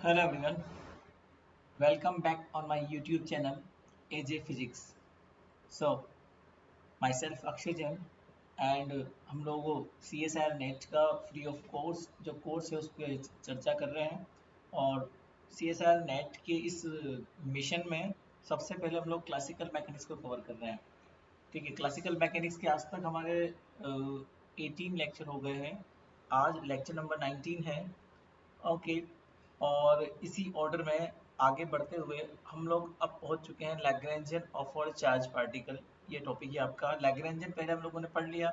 Hello everyone, welcome back on my YouTube channel AJ Physics. So myself Akshay Jain and हम लोग CSIR NET का free of course जो course है उस पर चर्चा कर रहे हैं और CSIR नेट के इस मिशन में सबसे पहले हम लोग क्लासिकल मैकेनिक्स को कवर कर रहे हैं। ठीक है, क्लासिकल मैकेनिक्स के आज तक हमारे 18 लेक्चर हो गए हैं। आज लेक्चर नंबर 19 है। ओके, और इसी ऑर्डर में आगे बढ़ते हुए हम लोग अब पहुंच चुके हैं लैग्रेंजियन ऑफ और चार्ज पार्टिकल। ये टॉपिक है आपका। लैग्रेंजियन पहले हम लोगों ने पढ़ लिया,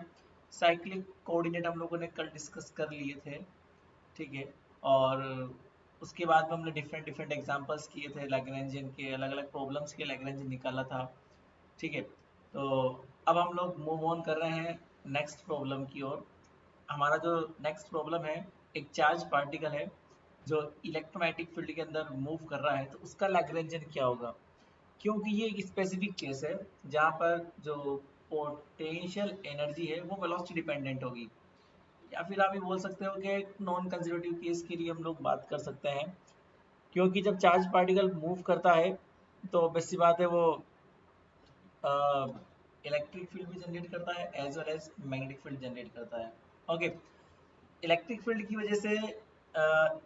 साइक्लिक कोऑर्डिनेट हम लोगों ने कल डिस्कस कर लिए थे। ठीक है, और उसके बाद में हमने डिफरेंट डिफरेंट एग्जांपल्स किए थे लैग्रेंजियन के, अलग अलग प्रॉब्लम्स के लैग्रेंजियन निकाला था। ठीक है, तो अब हम लोग मूव ऑन कर रहे हैं नेक्स्ट प्रॉब्लम की ओर। हमारा जो नेक्स्ट प्रॉब्लम है, एक चार्ज पार्टिकल है जो इलेक्ट्रोमैग्नेटिक फील्ड के अंदर मूव कर रहा है, तो उसका लैग्रेंजियन क्या होगा। क्योंकि ये एक स्पेसिफिक केस है जहाँ पर जो पोटेंशियल एनर्जी है वो वेलोसिटी डिपेंडेंट होगी, या फिर आप ये बोल सकते हो कि नॉन कंजर्वेटिव केस के लिए हम लोग बात कर सकते हैं। क्योंकि जब चार्ज पार्टिकल मूव करता है तो बेसिक सी बात है वो इलेक्ट्रिक फील्ड भी जनरेट करता है as well as magnetic field generate करता है। ओके, इलेक्ट्रिक फील्ड की वजह से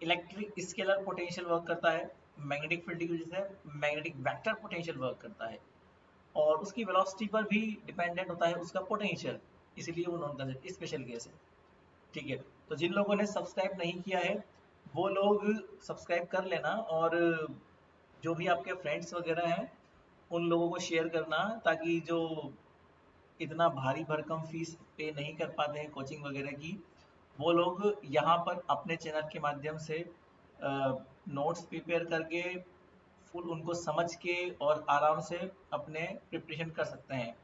इलेक्ट्रिक स्केलर पोटेंशियल वर्क करता है, मैग्नेटिक फील्ड की वजह से मैग्नेटिक वेक्टर पोटेंशियल वर्क करता है, और उसकी वेलोसिटी पर भी डिपेंडेंट होता है उसका पोटेंशियल, इसलिए वो नॉन कंजर्वेटिव स्पेशल केस है। ठीक है, तो जिन लोगों ने सब्सक्राइब नहीं किया है वो लोग सब्सक्राइब कर लेना, और जो भी आपके फ्रेंड्स वगैरह हैं उन लोगों को शेयर करना, ताकि जो इतना भारी भरकम फीस पे नहीं कर पाते हैं कोचिंग वगैरह की, वो लोग यहाँ पर अपने चैनल के माध्यम से नोट्स प्रिपेयर करके फुल उनको समझ के और आराम से अपने प्रिपरेशन कर सकते हैं।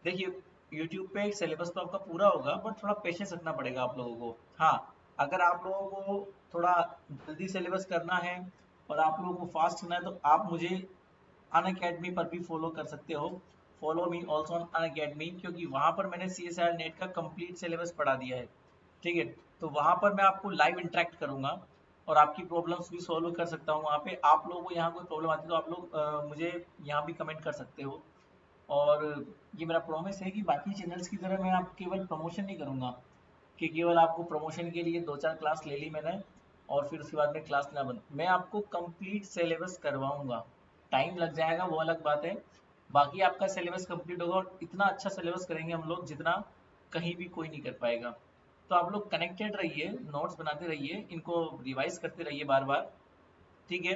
देखिए, यूट्यूब पे सिलेबस तो आपका पूरा होगा, बट थोड़ा पेशेंस रखना पड़ेगा आप लोगों को। हाँ, अगर आप लोगों को थोड़ा जल्दी सिलेबस करना है और आप लोगों को फास्ट करना है तो आप मुझे अन अकेडमी पर भी फॉलो कर सकते हो। Follow me also on Unacademy, क्योंकि वहाँ पर मैंने CSIR नेट का कंप्लीट सिलेबस पढ़ा दिया है। ठीक है, तो वहाँ पर मैं आपको लाइव इंटरेक्ट करूँगा और आपकी प्रॉब्लम्स भी सॉल्व कर सकता हूँ। वहाँ पे आप लोगों को यहाँ कोई प्रॉब्लम आती है तो आप लोग मुझे यहाँ भी कमेंट कर सकते हो। और ये मेरा प्रॉमिस है कि बाकी चैनल्स की तरह मैं आप केवल प्रमोशन नहीं करूँगा कि केवल आपको प्रमोशन के लिए दो चार क्लास ले ली मैंने और फिर उसके बाद में क्लास ना बंद। मैं आपको कंप्लीट सिलेबस करवाऊंगा। टाइम लग जाएगा वो अलग बात है, बाकी आपका सिलेबस कंप्लीट होगा और इतना अच्छा सिलेबस करेंगे हम लोग जितना कहीं भी कोई नहीं कर पाएगा। तो आप लोग कनेक्टेड रहिए, नोट्स बनाते रहिए, इनको रिवाइज करते रहिए बार बार। ठीक है,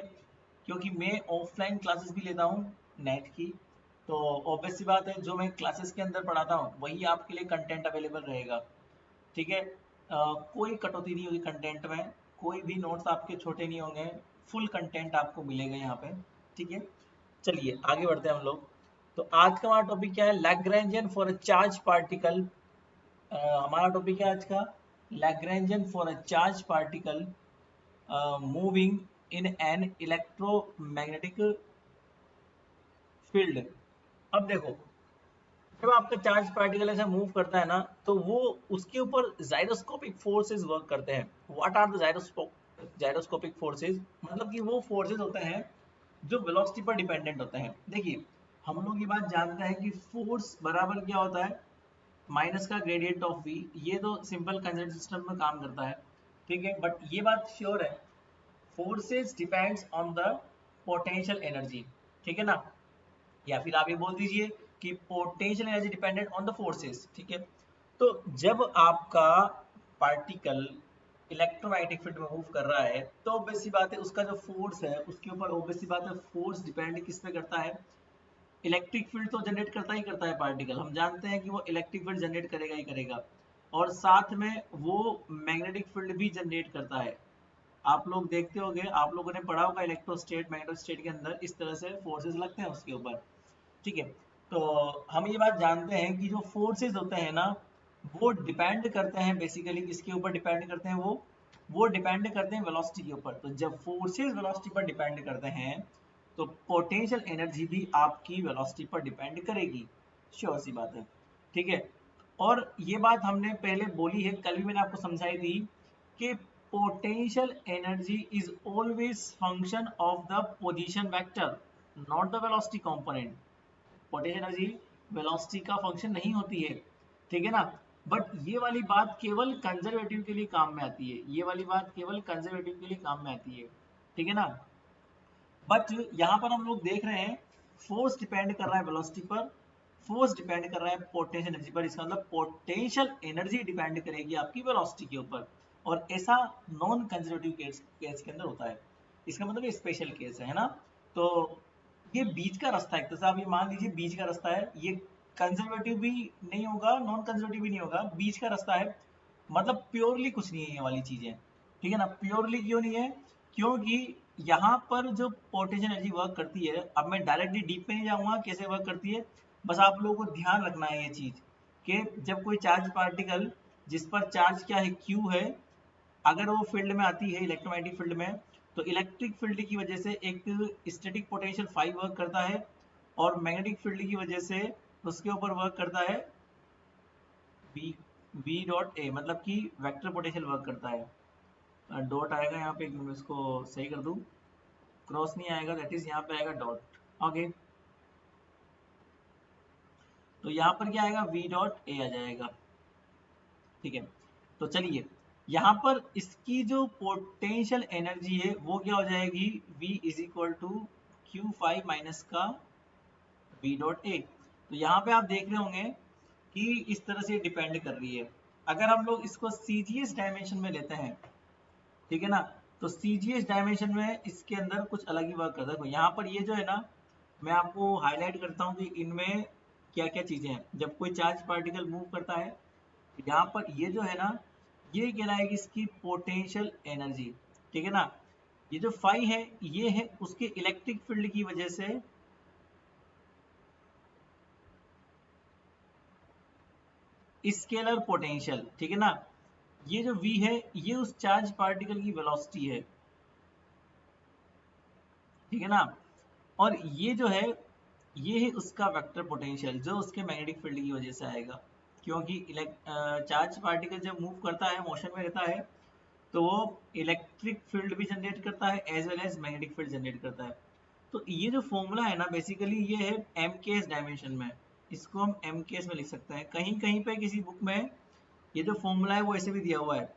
क्योंकि मैं ऑफलाइन क्लासेस भी लेता हूँ नेट की, तो ऑब्वियस सी बात है जो मैं क्लासेस के अंदर पढ़ाता हूँ वही आपके लिए कंटेंट अवेलेबल रहेगा। ठीक है, कोई कटौती नहीं होगी कंटेंट में, कोई भी नोट्स आपके छोटे नहीं होंगे, फुल कंटेंट आपको मिलेगा यहाँ पे। ठीक है, चलिए आगे बढ़ते हैं हम लोग। तो आज का हमारा टॉपिक क्या है, Lagrangian for a charge particle. हमारा टॉपिक है आज का Lagrangian for a charge particle moving in an electromagnetic field. अब देखो, जब आपका चार्ज पार्टिकल ऐसे मूव करता है ना, तो वो उसके ऊपर जाइरोस्कोपिक फोर्सेस वर्क करते हैं। What are the gyroscopic forces, मतलब कि वो फोर्सेस होते हैं जो वेलोसिटी पर डिपेंडेंट होते हैं। देखिए, हम लोग ये बात जानते हैं कि फोर्स बराबर क्या होता है, माइनस का ग्रेडियंट ऑफ v। ये तो सिंपल कंजर्वेटिव सिस्टम में काम करता है। ठीक है, बट ये बात श्योर है, forces depends on the potential energy. ठीक है ना, या फिर आप ये बोल दीजिए कि potential energy dependent on the forces. ठीक है, तो जब आपका पार्टिकल इलेक्ट्रोमैग्नेटिक फील्ड में मूव कर रहा है तो ऑब्वियस सी बात है उसका जो फोर्स है उसके ऊपर ऑब्वियस सी बात है फोर्स डिपेंड किस पे करता है, इलेक्ट्रिक फील्ड तो जनरेट करता ही करता है पार्टिकल, हम जानते हैं कि वो इलेक्ट्रिक फील्ड जनरेट करेगा ही करेगा, और साथ में वो मैग्नेटिक फील्ड भी जनरेट करता है। आप लोग देखते होंगे, आप लोगों ने पढ़ा होगा इलेक्ट्रोस्टेट मैग्नेटोस्टेट के अंदर इस तरह से फोर्सेस लगते हैं उसके ऊपर। ठीक है, तो हम ये बात जानते हैं कि जो फोर्सेस होते हैं ना वो डिपेंड करते हैं बेसिकली किसके ऊपर डिपेंड करते हैं, वो डिपेंड करते हैं वेलोसिटी के ऊपर। तो जब फोर्सेस वेलोसिटी पर डिपेंड करते हैं तो पोटेंशियल एनर्जी भी आपकी वेलोसिटी पर डिपेंड करेगी, श्योर सी बात है। ठीक है, और ये बात हमने पहले बोली है, कल भी मैंने आपको समझाई थी कि potential energy is always function of the position vector, not the velocity component. Potential energy velocity का फंक्शन नहीं होती है, ठीक है ना। बट ये वाली बात केवल कंजर्वेटिव के लिए काम में आती है, ये वाली बात केवल कंजर्वेटिव के लिए काम में आती है, ठीक है ना। बट यहाँ पर हम लोग देख रहे हैं फोर्स डिपेंड कर रहा है वेलोसिटी पर, फोर्स डिपेंड कर रहा है पोटेंशियल एनर्जी पर, इसका मतलब पोटेंशियल एनर्जी डिपेंड करेगी आपकी वेलोसिटी के ऊपर, और ऐसा नॉन कंजर्वेटिव केस के अंदर होता है, इसका मतलब ये स्पेशल केस है ना। तो ये बीच का रास्ता है, तो आप ये मान लीजिए बीच का रास्ता है, ये कंजर्वेटिव भी नहीं होगा, नॉन कंजर्वेटिव भी नहीं होगा, बीच का रास्ता है, मतलब प्योरली कुछ नहीं है ये वाली चीजें, ठीक है ना। प्योरली क्यों नहीं है, क्योंकि यहाँ पर जो पोटेंशियल एनर्जी वर्क करती है, अब मैं डायरेक्टली डीप में नहीं जाऊंगा कैसे वर्क करती है, बस आप लोगों को ध्यान रखना है ये चीज कि जब कोई चार्ज पार्टिकल जिस पर चार्ज क्या है Q है, अगर वो फील्ड में आती है इलेक्ट्रोमैग्नेटिक फील्ड में, तो इलेक्ट्रिक फील्ड की वजह से एक स्टैटिक पोटेंशियल फाई वर्क करता है, और मैग्नेटिक फील्ड की वजह से उसके ऊपर वर्क करता है बी डॉट ए, मतलब कि वेक्टर पोटेंशियल वर्क करता है। डॉट आएगा यहाँ पे, एक मिनट इसको सही कर दूं, क्रॉस नहीं आएगा, दैट इज यहाँ पे आएगा डॉट, ओके। तो यहाँ पर क्या आएगा, वी डॉट ए आ जाएगा, ठीक है। तो चलिए यहाँ पर इसकी जो पोटेंशियल एनर्जी है वो क्या हो जाएगी, V is equal to q five minus का V डॉट ए। तो यहाँ पे आप देख रहे होंगे कि इस तरह से डिपेंड कर रही है। अगर हम लोग इसको CGS डायमेंशन में लेते हैं, ठीक है ना, तो CGS डायमेंशन में इसके अंदर कुछ अलग ही वर्क करता है। यहाँ पर ये जो है ना, मैं आपको हाईलाइट करता हूँ कि इनमें क्या क्या चीजें हैं। जब कोई चार्ज पार्टिकल मूव करता है, यहाँ पर ये जो है ना, ये कहलाएगी इसकी पोटेंशियल एनर्जी, ठीक है ना। ये जो फाई है, ये है उसके इलेक्ट्रिक फील्ड की वजह से स्केलर पोटेंशियल, ठीक है ना। ये जो V है, ये उस चार्ज पार्टिकल की वेलोसिटी है, ठीक है ना। और ये जो है, ये है उसका वेक्टर पोटेंशियल जो उसके मैग्नेटिक फील्ड की वजह से आएगा, क्योंकि चार्ज पार्टिकल जब मूव करता है, मोशन में रहता है, तो वो इलेक्ट्रिक फील्ड भी जनरेट करता है as well as magnetic field generate करता है। तो ये जो फॉर्मूला है ना, बेसिकली ये है MKS डायमेंशन में, इसको हम MKS में लिख सकते हैं। कहीं कहीं पे किसी बुक में ये जो फॉर्मूला है वो ऐसे भी दिया हुआ है,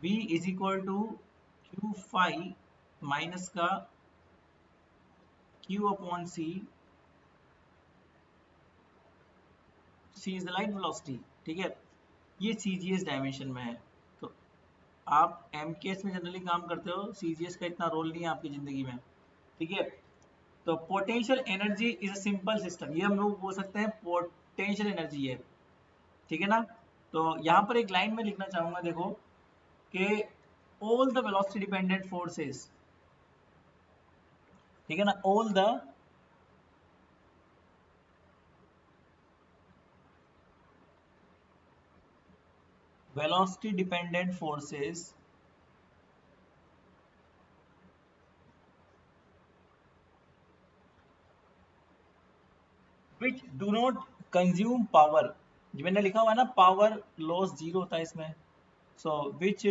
V is equal to q five minus का Q upon C is the light velocity, ठीक है। ये CGS डायमेंशन में है। तो आप MKS में जनरली काम करते हो, CGS का इतना रोल नहीं है आपकी जिंदगी में, ठीक है। तो potential energy is a simple system, ये हम लोग बोल सकते हैं पोटेंशियल एनर्जी है, ठीक है ना। तो यहाँ पर एक लाइन में लिखना चाहूंगा, देखो कि all the velocity dependent forces, ठीक है ना, all the velocity dependent forces which do not consume power, जो मैंने लिखा हुआ है ना, पावर लॉस जीरो होता है इसमें, सो which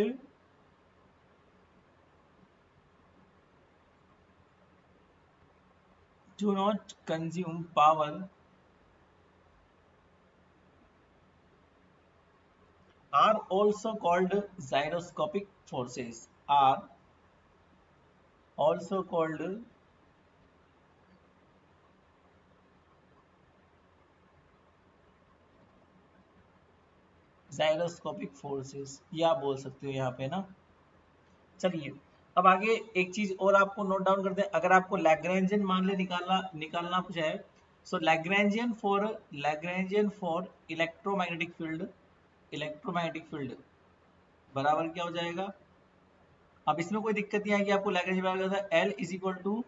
do not consume power are also called gyroscopic forces, are also called gyroscopic forces, ये आप बोल सकते हो यहाँ पे ना। चलिए अब आगे एक चीज और आपको नोट डाउन करते हैं। अगर आपको लैग्रेंजियन मान ले निकालना कुछ है, सो लैग्रेंजियन फॉर इलेक्ट्रोमैग्नेटिक फील्ड बराबर क्या हो जाएगा। अब इसमें कोई दिक्कत नहीं आएगी आपको, लैग्रेंज बराबर L is equal to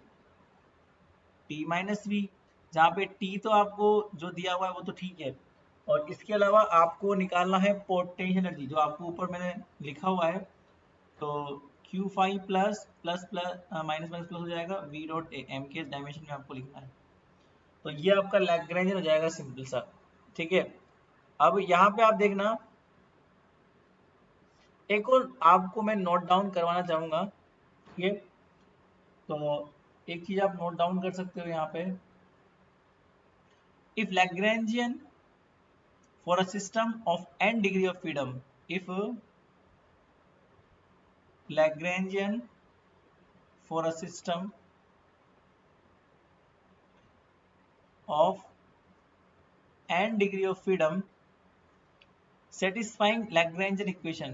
t minus v, जहाँ पे टी तो आपको जो दिया हुआ है वो तो ठीक है, और इसके अलावा आपको निकालना है पोटेंशियल एनर्जी, जो आपको ऊपर मैंने लिखा हुआ है। तो Q five plus plus plus minus minus plus हो जाएगा वी डॉट ए, एम के डायमेंशन में आपको लिखना है। तो ये आपका लैग्रेंजियन हो जाएगा सिंपल सा, ठीक है। अब यहाँ पे आप देखना एक और आपको मैं नोट डाउन करवाना चाहूंगा, ठीक है? तो एक चीज आप नोट डाउन कर सकते हो यहाँ पे, if Lagrangian for a system of n degree of freedom, if Lagrangian for a system of n degree of freedom satisfying Lagrangian equation,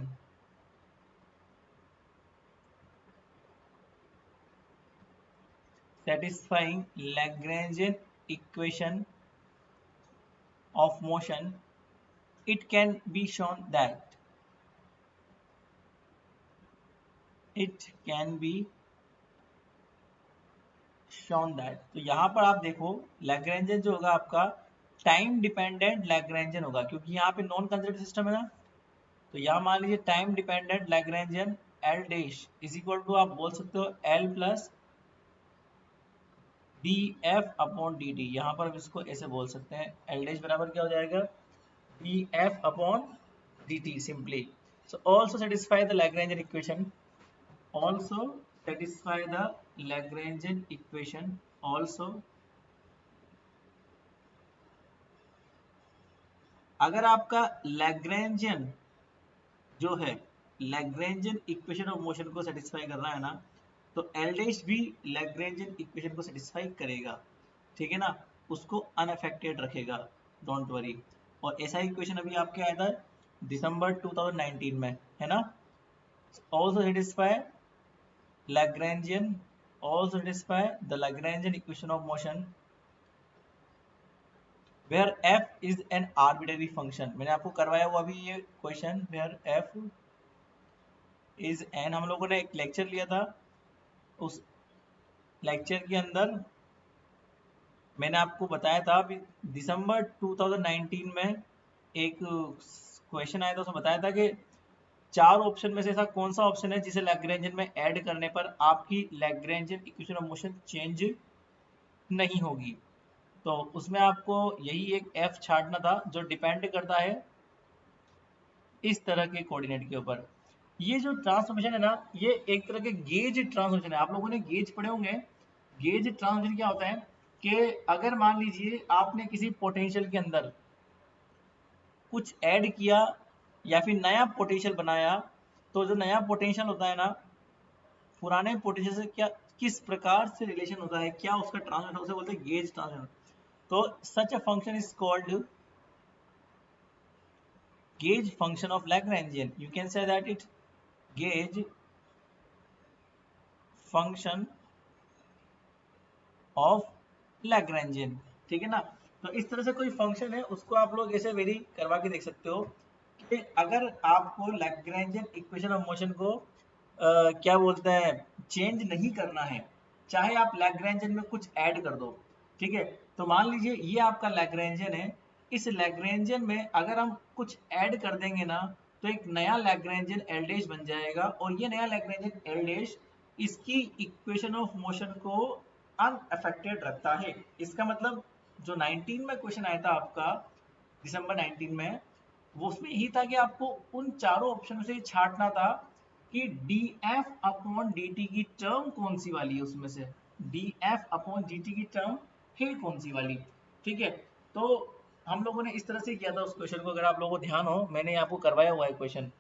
satisfying Lagrangian equation of motion, it can be shown that it can be shown that तो यहाँ पर आप देखो Lagrangian जो होगा आपका time dependent Lagrangian होगा, क्योंकि यहाँ पे नॉन कंजर्वेटिव सिस्टम है ना। तो यहाँ मान लीजिए time dependent Lagrangian l dash is equal to, आप बोल सकते हो l plus d f upon D t. यहाँ पर हम इसको ऐसे बोल सकते हैं, एल डैश बराबर क्या हो जाएगा, D f upon D T simply. So also satisfy the Lagrangian equation, also satisfy the Lagrangian equation, also अगर आपका Lagrangian जो है Lagrangian इक्वेशन ऑफ मोशन को सेटिस्फाई कर रहा है ना, तो एल डैश भी Lagrangian इक्वेशन को सेटिस्फाई करेगा, ठीक है ना, उसको अनअफेक्टेड रखेगा, डोंट वरी। और ऐसा इक्वेशन अभी आपके आया था दिसंबर 2019 में, है ना। Also satisfy Lagrangian, also satisfy the Lagrangian equation of motion where f is an arbitrary function। मैंने आपको करवाया हुआ अभी ये question, where f is n, हम लोगों ने एक लेक्चर लिया था, उस लेक्चर के अंदर मैंने आपको बताया था अभी दिसंबर 2019 में एक क्वेश्चन आया था, उसमें बताया था कि चार ऑप्शन में से ऐसा कौन सा ऑप्शन है जिसे लैग्रेंजियन में ऐड करने पर आपकी Lagrangian equation of motion change नहीं होगी। तो उसमें आपको यही एक एफ छांटना था जो डिपेंड करता है इस तरह के कोऑर्डिनेट के ऊपर। ये जो ट्रांसफॉर्मेशन है ना, ये एक तरह के गेज ट्रांसफॉर्मेशन है। आप लोगों ने गेज पढ़े होंगे। गेज ट्रांसफॉर्मेशन क्या होता है कि अगर मान लीजिए आपने किसी पोटेंशियल के अंदर कुछ ऐड किया या फिर नया पोटेंशियल बनाया, तो जो नया पोटेंशियल होता है ना, पुराने पोटेंशियल से क्या किस प्रकार से रिलेशन होता है, क्या उसका ट्रांसफॉर्मेशन, उसे बोलते हैं गेज ट्रांसफॉर्मेशन। तो such a function is called gauge function of Lagrangian, you can say that it gauge function of Lagrangian, ठीक है ना। तो इस तरह से कोई फंक्शन है उसको आप लोग ऐसे वेरी करवा के देख सकते हो कि अगर आपको Lagrangian इक्वेशन ऑफ मोशन को क्या बोलते हैं चेंज नहीं करना है, चाहे आप Lagrangian में कुछ ऐड कर दो, ठीक है। तो मान लीजिए ये आपका Lagrangian है, इस Lagrangian में अगर हम कुछ ऐड कर देंगे ना, तो एक नया Lagrangian एल डैश बन जाएगा, और ये नया Lagrangian एल डैश इसकी इक्वेशन ऑफ मोशन को अनअफेक्टेड रखता है। इसका मतलब जो 19 में क्वेश्चन आया था आपका दिसंबर 19 में, वो उसमें यही था कि आपको उन चारों ऑप्शन से छांटना था कि D f upon D T की टर्म कौन सी वाली है, उसमें से D f upon D T की टर्म है कौन सी वाली, ठीक है। तो हम लोगों ने इस तरह से किया था उस क्वेश्चन को, अगर आप लोगों को ध्यान हो, मैंने आपको करवाया हुआ है क्वेश्चन,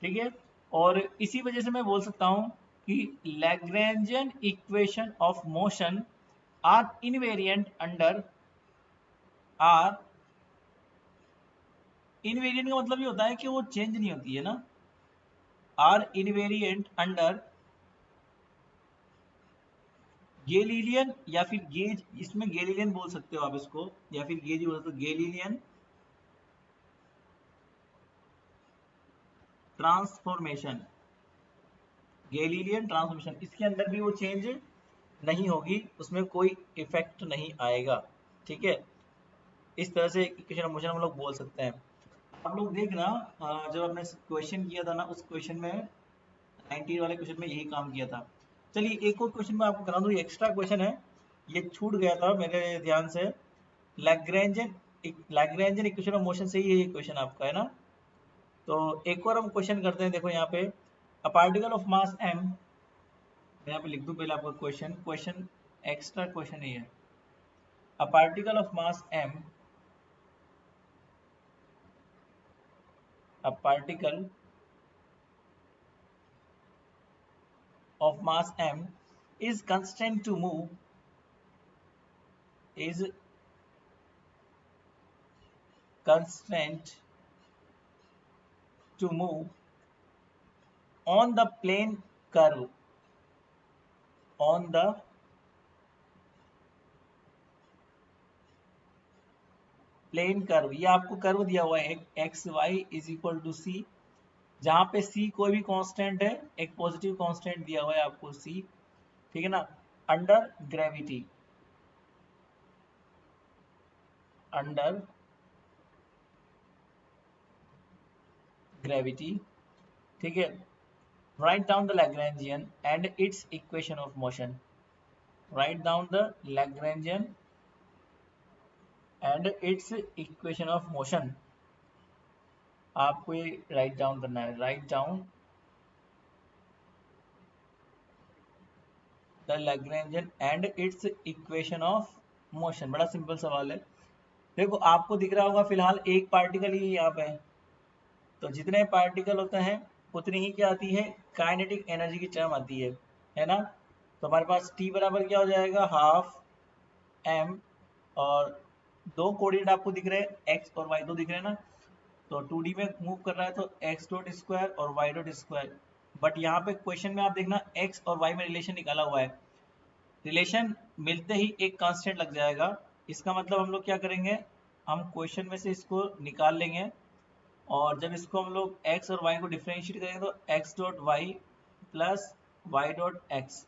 ठीक है। और इसी वजह से मैं बोल सकता हूँ कि Lagrangian equation of motion are invariant under r, invariant का मतलब ये होता है कि वो चेंज नहीं होती है ना, आर इनवेरिएंट अंडर गैलीलियन या फिर गेज, इसमें गैलीलियन बोल सकते हो आप इसको, या फिर गेज बोल सकते हो, गैलीलियन ट्रांसफॉर्मेशन, गैलीलियन ट्रांसफॉर्मेशन, इसके अंदर भी वो चेंज नहीं होगी, उसमें कोई इफेक्ट नहीं आएगा, ठीक है। इस तरह से इक्वेशन ऑफ मोशन हम लोग बोल सकते हैं। आप लोग देखना जब हमने क्वेश्चन किया था ना, उस क्वेश्चन में 19 वाले क्वेश्चन में यही काम किया था। चलिए एक और क्वेश्चन मैं आपको करा दूँ, एक्स्ट्रा क्वेश्चन है, ये छूट गया था मेरे ध्यान से। लैग्रेंजियन इक्वेशन ऑफ मोशन से ही ये क्वेश्चन आपका है ना, तो एक और हम क्वेश्चन करते हैं, देखो यहाँ पे a particle of mass m, मैं यहाँ पे लिख दूं पहले आपका क्वेश्चन एक्स्ट्रा क्वेश्चन ही है। A particle of mass m, a particle of mass m is constrained to move, is constrained to move on the plane curve, on the plane curve. ये आपको कर्व दिया हुआ है एक X Y is equal to C, जहां पे सी कोई भी कांस्टेंट है, एक पॉजिटिव कांस्टेंट दिया हुआ है आपको सी, ठीक है ना, अंडर ग्रेविटी, अंडर ग्रेविटी, ठीक है। Write down the Lagrangian and it's equation of motion, write down the Lagrangian and it's equation of motion. आपको ये राइट डाउन करना है, write down the Lagrangian and it's equation of motion. बड़ा simple सवाल है। देखो आपको दिख रहा होगा फिलहाल एक पार्टिकल ही यहाँ पे है, तो जितने पार्टिकल होते हैं उतनी ही क्या आती है, काइनेटिक एनर्जी की टर्म आती है ना। तो हमारे पास टी बराबर क्या हो जाएगा, हाफ एम, और दो कोऑर्डिनेट आपको दिख रहे हैं एक्स और वाई, दो दिख रहे हैं ना, तो 2D में मूव कर रहा है तो एक्स डॉट स्क्वायर और वाई डॉट स्क्वायर। बट यहाँ पे क्वेश्चन में आप देखना एक्स और वाई में रिलेशन निकाला हुआ है, रिलेशन मिलते ही एक कांस्टेंट लग जाएगा। इसका मतलब हम लोग क्या करेंगे, हम क्वेश्चन में से इसको निकाल लेंगे, और जब इसको हम लोग x और y को डिफ्रेंशिएट करेंगे तो x dot y plus y dot x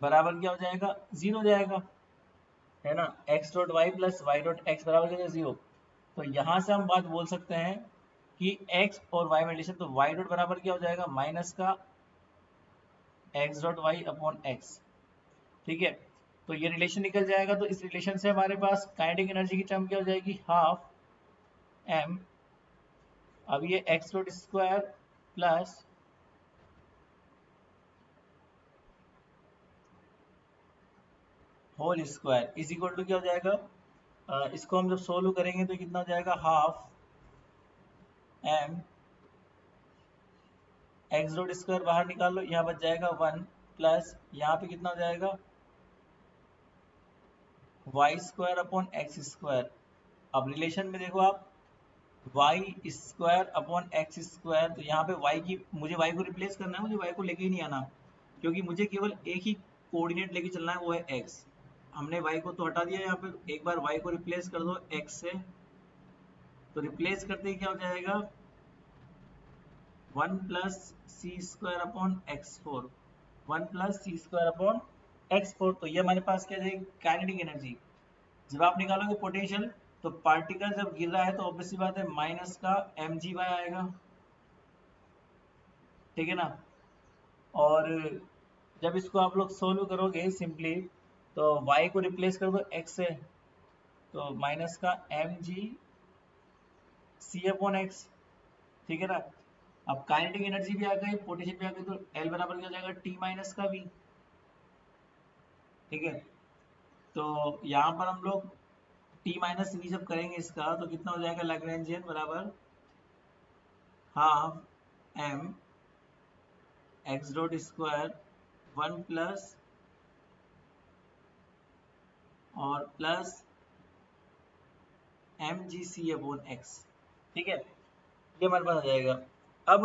बराबर क्या हो जाएगा, जीरो हो जाएगा, है ना। x dot y plus y dot x बराबर क्या हो जाएगा, जीरो। तो यहाँ से हम बात बोल सकते हैं कि x और y में रिलेशन, तो y डॉट बराबर क्या हो जाएगा, माइनस का x dot y upon x, ठीक है। तो ये रिलेशन निकल जाएगा, तो इस रिलेशन से हमारे पास काइनेटिक एनर्जी की टर्म क्या हो जाएगी, हाफ m। अब ये x dot square plus whole square is equal to क्या हो जाएगा, इसको हम जब सोल्व करेंगे तो कितना हो जाएगा, half m x dot square बाहर निकाल लो, यहाँ बच जाएगा वन, प्लस यहाँ पे कितना हो जाएगा, y square upon x square. अब रिलेशन में देखो आप, y square upon x square, तो यहाँ पे वाई की, मुझे वाई को रिप्लेस करना है, मुझे वाई को लेके ही नहीं आना, क्योंकि मुझे केवल एक ही कोऑर्डिनेट लेके चलना है, वो है एक्स। हमने वाई को तो हटा दिया, यहाँ पे एक बार वाई को रिप्लेस कर दो एक्स से, तो रिप्लेस करते ही क्या हो जाएगा, one plus C square upon X four, one plus C square upon X four. तो ये हमारे पास क्या जाएगी, काइनेटिक एनर्जी। जब आप निकालोगे पोटेंशियल, तो पार्टिकल जब गिर रहा है तो ऑब्वियसली बात है माइनस का एम जी वाई आएगा, ठीक है ना। और जब इसको आप लोग सोल्व करोगे सिंपली, तो y को रिप्लेस कर दो x से, तो माइनस का एम जी सी अपॉन एक्स, ठीक है ना। अब काइनेटिक एनर्जी भी आ गई, पोटेंशियल भी आ गई, तो L बराबर क्या हो जाएगा, T माइनस का v, ठीक है। तो यहाँ पर हम लोग T माइनस v जब करेंगे इसका, तो कितना हो जाएगा, लैग्रेंजियन बराबर half m x dot square one plus और प्लस एम जी सी अपॉन एक्स, ठीक है। ये हमारे पास आ जाएगा। अब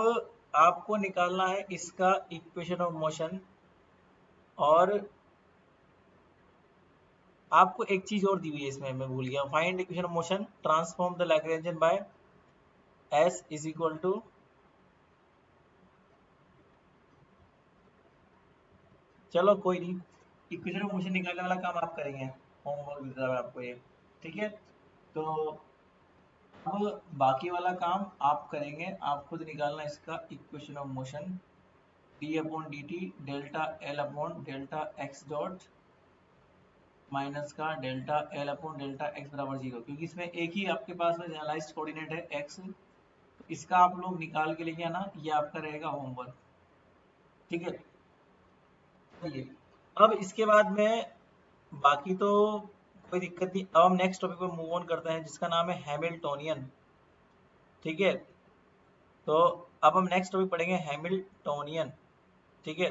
आपको निकालना है इसका इक्वेशन ऑफ मोशन, और आपको एक चीज और दी हुई है इसमें, मैं भूल गया, find equation of motion transform the Lagrangian by s is equal to, चलो कोई नहीं, इक्वेशन ऑफ मोशन निकालने वाला काम आप करेंगे, होमवर्क दे रहा है आपको ये, ठीक है। तो अब बाकी वाला काम आप करेंगे, आप खुद निकालना इसका equation of motion, D upon D T delta L upon delta X dot minus का delta L upon delta X बराबर जीरो, क्योंकि इसमें एक ही आपके पास में जनरलाइज्ड कोऑर्डिनेट है एक्स, इसका आप लोग निकाल के लेके आना, ये आपका रहेगा होमवर्क, ठीक है। चलिए अब इसके बाद में बाकी तो कोई दिक्कत नहीं। अब हम नेक्स्ट टॉपिक पर मूव ऑन करते हैं जिसका नाम है हैमिल्टोनियन, ठीक है। तो अब हम नेक्स्ट टॉपिक पढ़ेंगे हैमिल्टोनियन, ठीक है।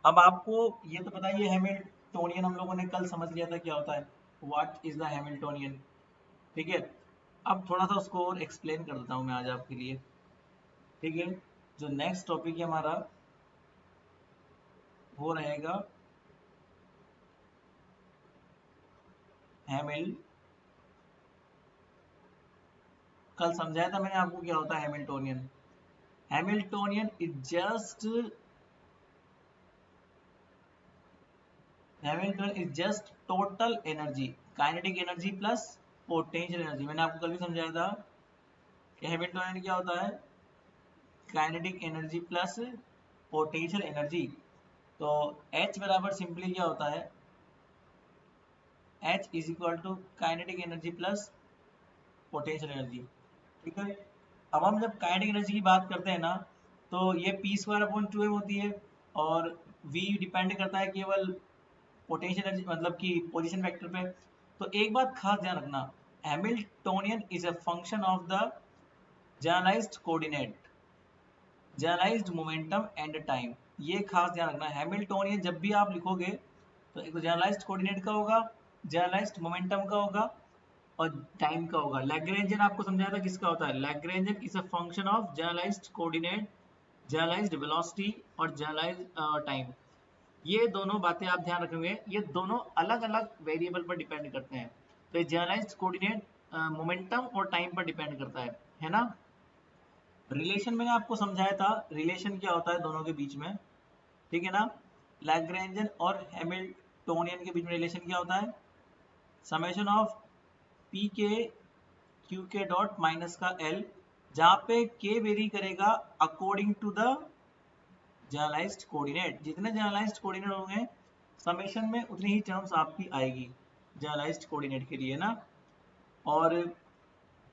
अब आपको ये तो पता ही है हैमिल्टोनियन, हम लोगों ने कल समझ लिया था क्या होता है, व्हाट इज द हैमिल्टोनियन, ठीक है। अब थोड़ा सा उसको और एक्सप्लेन कर देता हूँ मैं आज आपके लिए, ठीक है। जो नेक्स्ट टॉपिक है हमारा वो रहेगा हैमिल, कल समझाया था मैंने आपको क्या होता है Hamiltonian. Hamiltonian is just, Hamilton is just total energy, kinetic energy plus potential energy. मैंने आपको कल भी समझाया था कि हैमिल्टोनियन क्या होता है, kinetic energy plus potential energy. तो H बराबर सिंपली क्या होता है, H is equal to kinetic energy plus potential energy, ठीक है। अब हम जब काइनेटिक एनर्जी की बात करते हैं ना, तो ये p² अपॉन 2m होती है, और v डिपेंड करता है केवल पोटेंशियल एनर्जी मतलब कि पोजीशन वेक्टर पे। तो एक बात खास ध्यान रखना, Hamiltonian is a function of the generalised coordinate, generalised momentum and time. ये खास ध्यान रखना, हैमिल्टोनियन जब भी आप लिखोगे तो एक तो जनरलाइज्ड कोऑर्डिनेट का होगा, जनरलाइज्ड मोमेंटम का होगा और टाइम का होगा। लैग्रेंजियन आपको समझाया था किसका होता है, Lagrangian is a function of generalised coordinate, generalised velocity और जनरलाइज्ड टाइम। ये दोनों बातें आप ध्यान रखेंगे, ये दोनों अलग अलग वेरिएबल पर डिपेंड करते हैं। तो ये जनरलाइज्ड कोऑर्डिनेट मोमेंटम और टाइम पर डिपेंड करता है ना। रिलेशन मैंने आपको समझाया था, रिलेशन क्या होता है दोनों के बीच में, ठीक है ना। लैग्रेंजियन और हैमिल्टोनियन के बीच में रिलेशन क्या होता है, summation of p k q के डॉट माइनस का एल, जहाँ पे के वेरी करेगा according to the generalised coordinate. जितने जनरलाइज्ड कोऑर्डिनेट होंगे समेशन में उतनी ही टर्म्स आपकी आएगी जनरलाइज्ड कोऑर्डिनेट के लिए ना। और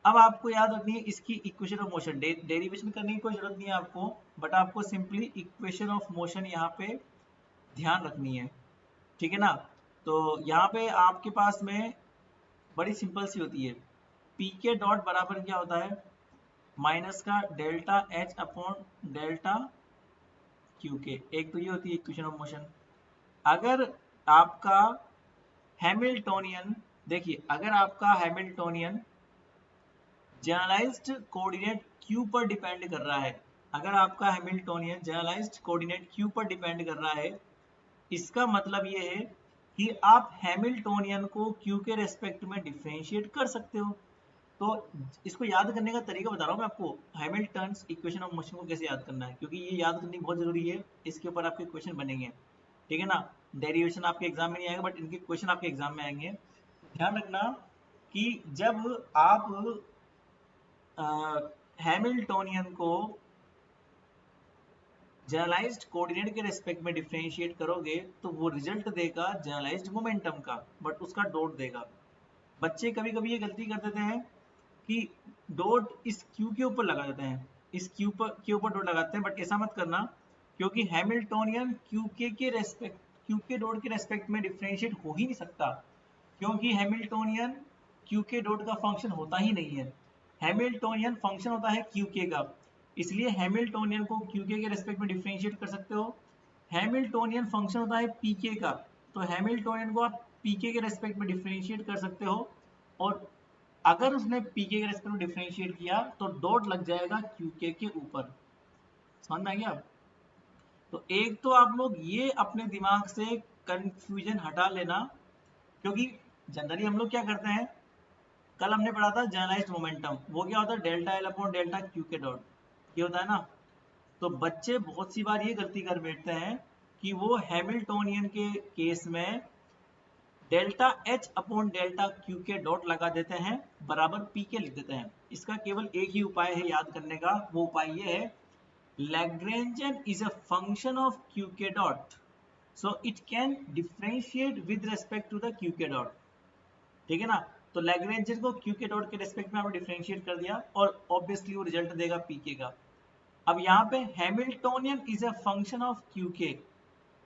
अब आपको याद रखनी है इसकी इक्वेशन ऑफ मोशन, डेरिवेशन करने की कोई जरूरत नहीं है आपको, बट आपको सिंपली इक्वेशन ऑफ मोशन यहाँ पे ध्यान रखनी है, ठीक है ना। तो यहाँ पे आपके पास में बड़ी सिंपल सी होती है, पी के डॉट बराबर क्या होता है, माइनस का delta h upon delta Q के। एक तो ये होती है इक्वेशन ऑफ मोशन। अगर आपका हैमिल्टोनियन, देखिए अगर आपका हैमिल्टोनियन जनरलाइज्ड कोऑर्डिनेट q पर डिपेंड कर रहा है, अगर आपका हैमिल्टोनियन जनरलाइज्ड कोऑर्डिनेट q पर डिपेंड कर रहा है, इसका मतलब ये है कि आप हैमिल्टोनियन को q के रेस्पेक्ट में डिफरेंशिएट कर सकते हो। तो इसको याद करने का तरीका बता रहा हूँ मैं आपको, हैमिल्टन्स इक्वेशन ऑफ मोशन को कैसे याद करना है, क्योंकि ये याद करनी बहुत जरूरी है, इसके ऊपर आपके क्वेश्चन बनेंगे, ठीक है ना। डेरिवेशन आपके एग्जाम में नहीं आएगा बट इनके क्वेश्चन आपके एग्जाम में आएंगे। ध्यान रखना कि जब आप हैमिल्टोनियन को जनरलाइज्ड कोऑर्डिनेट के रेस्पेक्ट में डिफरेंशिएट करोगे तो वो रिजल्ट देगा जनरलाइज्ड मोमेंटम का, बट उसका डॉट देगा। बच्चे कभी कभी ये गलती कर देते हैं कि डॉट इस क्यू के ऊपर लगा देते हैं, इस क्यू पर के ऊपर डॉट लगाते हैं, बट ऐसा मत करना, क्योंकि हैमिल्टोनियन क्यू के रेस्पेक्ट, क्यू के डॉट के रेस्पेक्ट में डिफरेंशिएट हो ही नहीं सकता, क्योंकि हैमिल्टोनियन क्यू के डॉट का फंक्शन होता ही नहीं है। हैमिल्टोनियन फंक्शन होता है क्यू के का, इसलिए हैमिल्टोनियन को क्यू के रेस्पेक्ट में डिफरेंशिएट कर सकते हो। हैमिल्टोनियन फंक्शन होता है पीके का, तो हैमिल्टोनियन को आप पीके के रेस्पेक्ट में डिफरेंशिएट कर सकते हो, और अगर उसने पीके के रेस्पेक्ट में डिफरेंशिएट किया तो डॉट लग जाएगा क्यूके के ऊपर। समझ में आ गया। तो एक तो आप लोग ये अपने दिमाग से कंफ्यूजन हटा लेना, क्योंकि जनरली हम लोग क्या करते हैं, कल हमने पढ़ा था जनरलाइज्ड मोमेंटम, वो क्या होता है delta L upon delta Q के डॉट, ये होता है ना। तो बच्चे बहुत सी बार ये गलती कर बैठते हैं कि वो हैमिल्टोनियन के केस में delta h upon delta Q के डॉट लगा देते हैं बराबर पी के लिख देते हैं। इसका केवल एक ही उपाय है याद करने का, वो उपाय ये है, Lagrangian is a function of Q के dot, so it can differentiate with respect to the Q के डॉट, ठीक है ना। तो लैग्रेंजियन को क्यू के डॉट के रेस्पेक्ट में आपने डिफरेंशिएट कर दिया और ऑब्वियसली वो रिजल्ट देगा पी के का। अब यहाँ पे Hamiltonian is a function of Q के,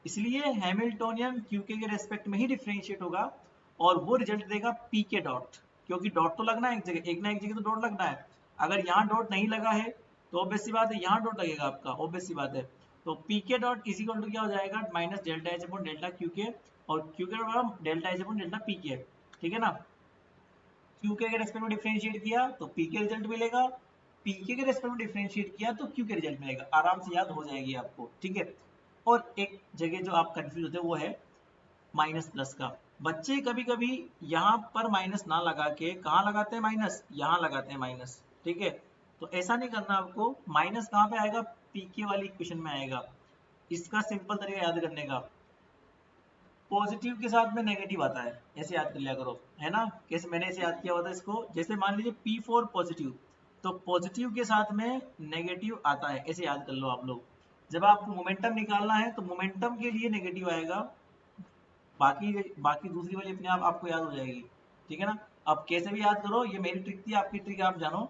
इसलिए हैमिल्टोनियन क्यू के रेस्पेक्ट में ही डिफरेंशिएट होगा और वो रिजल्ट देगा पी के डॉट, क्योंकि डॉट तो लगना है एक जगह, एक ना एक जगह तो डॉट लगना है। अगर यहाँ डॉट नहीं लगा है तो ऑब्वियस सी बात है यहाँ डॉट लगेगा आपका, ऑब्वियस सी बात है। तो पी के डॉट इज इक्वल टू क्या हो जाएगा, minus delta h upon delta Q के, और क्यू के dot delta h upon delta P के, ठीक है ना। क्यू के रेस्पेक्ट में डिफरेंशिएट किया तो पी के रिजल्ट मिलेगा, पी के रेस्पेक्ट में डिफरेंशिएट किया तो क्यू के रिजल्ट मिलेगा, आराम से याद हो जाएगी आपको, ठीक है। और एक जगह जो आप कंफ्यूज होते हैं वो है माइनस प्लस का। बच्चे कभी कभी यहाँ पर माइनस ना लगा के कहाँ लगाते हैं माइनस, यहाँ लगाते हैं माइनस, ठीक है। तो ऐसा नहीं करना आपको, माइनस कहाँ पे आएगा, पीके वाली इक्वेशन में आएगा। इसका सिंपल तरीका याद करने का, पॉजिटिव के साथ में नेगेटिव आता है, ऐसे याद कर लिया करो, है ना। कैसे मैंने ऐसे याद किया होता है इसको, जैसे मान लीजिए P4 पॉजिटिव, तो पॉजिटिव के साथ में नेगेटिव आता है, ऐसे याद कर लो आप लोग। जब आपको मोमेंटम निकालना है तो मोमेंटम के लिए नेगेटिव आएगा, बाकी बाकी दूसरी वाली अपने आप आपको याद हो जाएगी, ठीक है ना। अब कैसे भी याद करो, ये मेरी ट्रिक थी, आपकी ट्रिक आप जानो।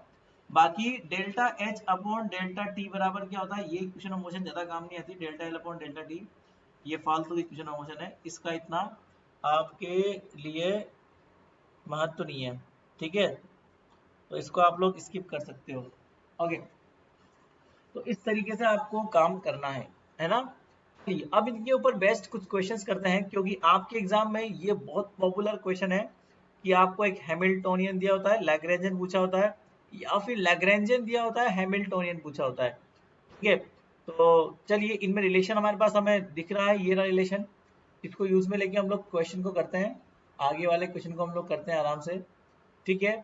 बाकी delta h upon delta T बराबर क्या होता है, ये इक्वेशन ऑफ मोशन ज्यादा काम नहीं आती, delta L upon delta T, ये फालतू इक्वेशन ऑफ मोशन है, इसका इतना आपके लिए महत्व नहीं है, ठीक है। तो इसको आप लोग स्किप कर सकते हो, ओके। तो इस तरीके से आपको काम करना है ना। अब इनके ऊपर बेस्ट कुछ क्वेश्चंस करते हैं, क्योंकि आपके एग्जाम में ये बहुत पॉपुलर क्वेश्चन है कि आपको एक हैमिल्टोनियन दिया होता है, लैग्रेंजियन पूछा होता है, या फिर लैग्रेंजियन दिया होता है, हैमिल्टोनियन पूछा होता है, ठीक है। तो चलिए इनमें रिलेशन हमारे पास हमें दिख रहा है, ये रहा रिलेशन, इसको यूज में लेके हम लोग क्वेश्चन को करते हैं, आगे वाले क्वेश्चन को हम लोग करते हैं आराम से, ठीक है।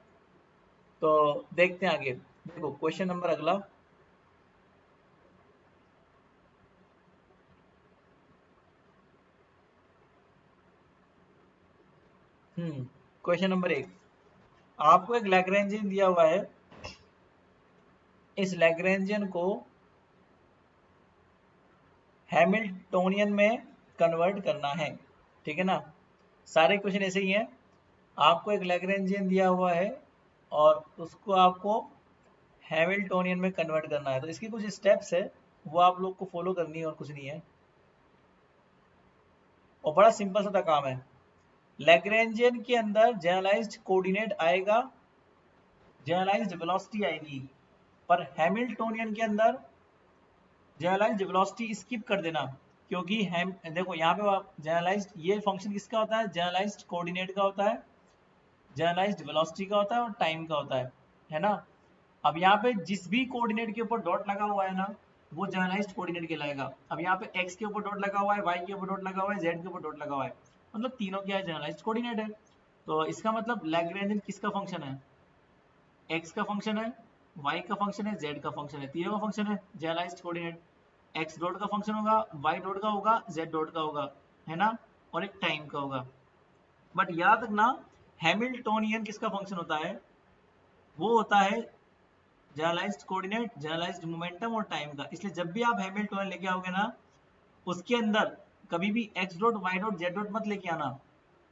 तो देखते हैं आगे, देखो क्वेश्चन नंबर अगला, क्वेश्चन नंबर 1, आपको एक लैग्रेंजियन दिया हुआ है, इस लैग्रेंजियन को हैमिल्टोनियन में कन्वर्ट करना है, ठीक है ना। सारे क्वेश्चन ऐसे ही हैं, आपको एक लैग्रेंजियन दिया हुआ है और उसको आपको हैमिल्टोनियन में कन्वर्ट करना है, तो इसके कुछ स्टेप्स है वो आप लोग को फॉलो करनी है और कुछ नहीं है, और बड़ा सिंपल सा काम है। लैग्रेंजियन के अंदर जनरलाइज्ड कोऑर्डिनेट आएगा, जनरलाइज्ड वेलोसिटी आएगी, पर हैमिल्टोनियन के अंदर जनरलाइज्ड वेलोसिटी स्किप कर देना, क्योंकि हम देखो यहाँ पे जनरलाइज्ड, ये फंक्शन किसका होता है, जनरलाइज्ड कोऑर्डिनेट का होता है, जनरलाइज्ड वेलोसिटी का होता है और टाइम का होता है ना। अब यहाँ पे जिस भी कोऑर्डिनेट के ऊपर डॉट लगा हुआ है ना, वो जनरलाइज्ड कोऑर्डिनेट कहलाएगा। अब यहाँ पे x के ऊपर डॉट लगा हुआ है, y के ऊपर डॉट लगा हुआ है, z के ऊपर डॉट लगा हुआ है, मतलब तीनों क्या है, जनरलाइज्ड कोऑर्डिनेट है। तो इसका मतलब लैग्रेंजियन किसका फंक्शन है, x का फंक्शन है, y का फंक्शन है, z का फंक्शन है, तीनों का फंक्शन है जनरलाइज्ड कोऑर्डिनेट। x डॉट का फंक्शन होगा, y डॉट का होगा, z डॉट का होगा, है ना, और एक टाइम का होगा। बट याद रखना, हैमिल्टोनियन किसका फंक्शन होता है, वो होता है जनरलाइज्ड कोऑर्डिनेट, जनरलाइज्ड मोमेंटम और टाइम का। इसलिए जब भी आप हैमिल्टोनियन लेके आओगे ना, उसके अंदर कभी भी x dot y dot z dot मत लेके आना,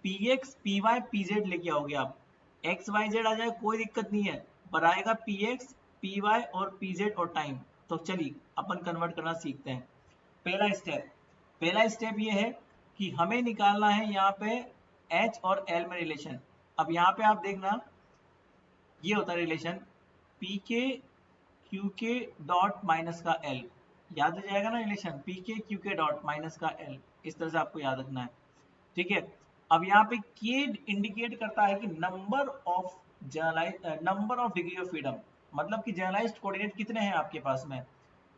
px py pz लेके आओगे आप। x y z आ जाए कोई दिक्कत नहीं है, पर आएगा px py और pz और टाइम। तो चलिए अपन कन्वर्ट करना सीखते हैं। पहला स्टेप ये है कि हमें निकालना है यहाँ पे h और l में रिलेशन। अब यहाँ पे आप देखना, ये होता है रिलेशन पी के क्यू के डॉट माइनस का एल, याद हो जाएगा ना रिलेशन, पी के क्यू के डॉट माइनस का एल, इस तरह से आपको याद रखना है, ठीक है। अब यहाँ पे के इंडिकेट करता है कि number of degree of freedom, मतलब कि जनरलाइज्ड कोऑर्डिनेट कितने हैं आपके पास में।